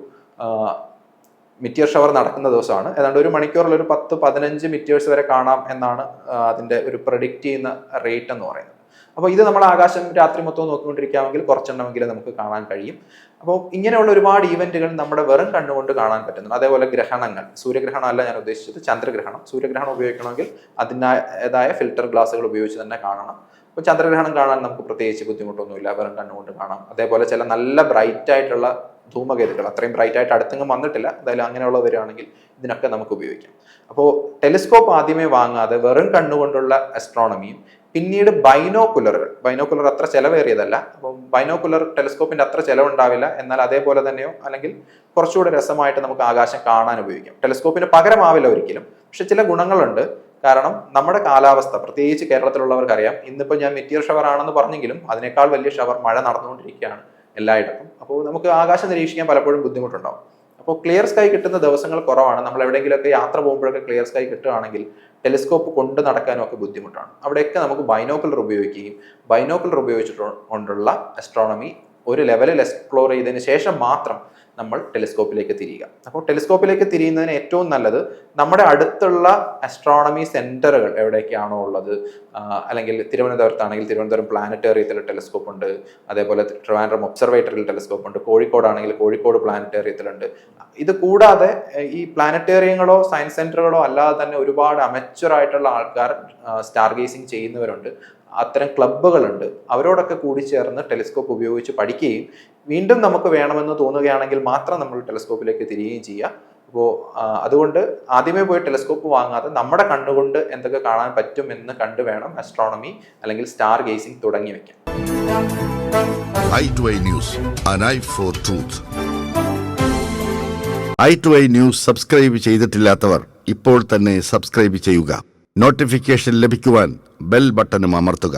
മിറ്റിയർ ഷവർ നടക്കുന്ന ദിവസമാണ്. ഏതാണ്ട് 1 മണിക്കൂറിൽ ഒരു 10-15 മിറ്റിയേഴ്സ് വരെ കാണാം എന്നാണ് അതിന്റെ ഒരു പ്രഡിക്റ്റ് ചെയ്യുന്ന റേറ്റ് എന്ന് പറയുന്നത്. അപ്പോൾ ഇത് നമ്മൾ ആകാശം രാത്രി മൊത്തം നോക്കിക്കൊണ്ടിരിക്കാമെങ്കിൽ കുറച്ചെണ്ണമെങ്കിലും നമുക്ക് കാണാൻ കഴിയും. അപ്പോൾ ഇങ്ങനെയുള്ള ഒരുപാട് ഈവൻറ്റുകൾ നമ്മുടെ വെറും കണ്ണുകൊണ്ട് കാണാൻ പറ്റുന്നു. അതേപോലെ ഗ്രഹണങ്ങൾ, സൂര്യഗ്രഹണം അല്ല ഞാൻ ഉദ്ദേശിച്ചത്, ചന്ദ്രഗ്രഹണം. സൂര്യഗ്രഹണം ഉപയോഗിക്കണമെങ്കിൽ അതിൻ്റെതായ ഫിൽറ്റർ ഗ്ലാസുകൾ ഉപയോഗിച്ച് തന്നെ കാണണം. അപ്പോൾ ചന്ദ്രഗ്രഹണം കാണാൻ നമുക്ക് പ്രത്യേകിച്ച് ബുദ്ധിമുട്ടൊന്നുമില്ല, വെറും കണ്ണുകൊണ്ട് കാണാം. അതേപോലെ ചില നല്ല ബ്രൈറ്റ് ആയിട്ടുള്ള ധൂമകേതുക്കൾ, അത്രയും ബ്രൈറ്റ് ആയിട്ട് അടുത്തെങ്കിലും വന്നിട്ടില്ല, എന്തായാലും അങ്ങനെയുള്ള വരികയാണെങ്കിൽ ഇതിനൊക്കെ നമുക്ക് ഉപയോഗിക്കാം. അപ്പോൾ ടെലിസ്കോപ്പ് ആദ്യമേ വാങ്ങാതെ വെറും കണ്ണുകൊണ്ടുള്ള അസ്ട്രോണമിയും പിന്നീട് ബൈനോക്കുലർ അത്ര ചിലവേറിയതല്ല. അപ്പം ബൈനോക്കുലർ ടെലിസ്കോപ്പിന്റെ അത്ര ചിലവുണ്ടാവില്ല, എന്നാൽ അതേപോലെ തന്നെയോ അല്ലെങ്കിൽ കുറച്ചുകൂടെ രസമായിട്ട് നമുക്ക് ആകാശം കാണാൻ ഉപയോഗിക്കാം. ടെലിസ്കോപ്പിന് പകരമാവില്ല ഒരിക്കലും, പക്ഷെ ചില ഗുണങ്ങളുണ്ട്. കാരണം നമ്മുടെ കാലാവസ്ഥ, പ്രത്യേകിച്ച് കേരളത്തിലുള്ളവർക്കറിയാം, ഇന്നിപ്പോൾ ഞാൻ മെറ്റീരിയൽ ഷവർ ആണെന്ന് പറഞ്ഞെങ്കിലും അതിനേക്കാൾ വലിയ ഷവർ മഴ നടന്നുകൊണ്ടിരിക്കുകയാണ് എല്ലായിടത്തും. അപ്പോൾ നമുക്ക് ആകാശം നിരീക്ഷിക്കാൻ പലപ്പോഴും ബുദ്ധിമുട്ടുണ്ടാവും. അപ്പോൾ ക്ലിയർ സ്കൈ കിട്ടുന്ന ദിവസങ്ങൾ കുറവാണ്. നമ്മൾ എവിടെയെങ്കിലുമൊക്കെ യാത്ര പോകുമ്പോഴൊക്കെ ക്ലിയർ സ്കൈ കിട്ടുകയാണെങ്കിൽ ടെലിസ്കോപ്പ് കൊണ്ട് നടക്കാനും ഒക്കെ ബുദ്ധിമുട്ടാണ്. അവിടെയൊക്കെ നമുക്ക് ബൈനോക്കുലർ ഉപയോഗിക്കുകയും ബൈനോക്കുലർ ഉപയോഗിച്ചിട്ടുകൊണ്ടുള്ള അസ്ട്രോണമി ഒരു ലെവലിൽ എക്സ്പ്ലോർ ചെയ്തതിന് ശേഷം മാത്രം നമ്മൾ ടെലിസ്കോപ്പിലേക്ക് തിരിയുക. അപ്പോൾ ടെലിസ്കോപ്പിലേക്ക് തിരിയുന്നതിന് ഏറ്റവും നല്ലത് നമ്മുടെ അടുത്തുള്ള അസ്ട്രോണമി സെന്ററുകൾ എവിടെയൊക്കെയാണോ ഉള്ളത്, അല്ലെങ്കിൽ തിരുവനന്തപുരത്താണെങ്കിൽ തിരുവനന്തപുരം പ്ലാനറ്റേറിയത്തിൽ ടെലിസ്കോപ്പ് ഉണ്ട്, അതേപോലെ ട്രിവാൻഡ്രം ഒബ്സർവേറ്ററിയിൽ ടെലിസ്കോപ്പ് ഉണ്ട്, കോഴിക്കോടാണെങ്കിൽ കോഴിക്കോട് പ്ലാനറ്റേറിയത്തിലുണ്ട്. ഇത് കൂടാതെ ഈ പ്ലാനറ്റേറിയങ്ങളോ സയൻസ് സെന്ററുകളോ അല്ലാതെ തന്നെ ഒരുപാട് അമച്വർ ആയിട്ടുള്ള ആൾക്കാർ സ്റ്റാർ ഗേസിംഗ് ചെയ്യുന്നവരുണ്ട്. അത്തരം ക്ലബ്ബുകളുണ്ട്. അവരോടൊക്കെ കൂടി ചേർന്ന് ടെലിസ്കോപ്പ് ഉപയോഗിച്ച് പഠിക്കുകയും വീണ്ടും നമുക്ക് വേണമെന്ന് തോന്നുകയാണെങ്കിൽ മാത്രം നമ്മൾ ടെലിസ്കോപ്പിലേക്ക് തിരിയുകയും ചെയ്യുക. അപ്പോൾ അതുകൊണ്ട് ആദ്യമേ പോയി ടെലിസ്കോപ്പ് വാങ്ങാതെ നമ്മുടെ കണ്ണുകൊണ്ട് എന്തൊക്കെ കാണാൻ പറ്റും എന്ന് കണ്ടു വേണം അസ്ട്രോണമി അല്ലെങ്കിൽ സ്റ്റാർ ഗേസിംഗ് തുടങ്ങി വെക്കാൻ.
i2i News, an eye for truth. i2i News subscribe ചെയ്തിട്ടില്ലാത്തവർ ഇപ്പോൾ തന്നെ സബ്സ്ക്രൈബ് ചെയ്യുക. നോട്ടിഫിക്കേഷൻ ലഭിക്കുവാൻ ബെൽ ബട്ടണും അമർത്തുക.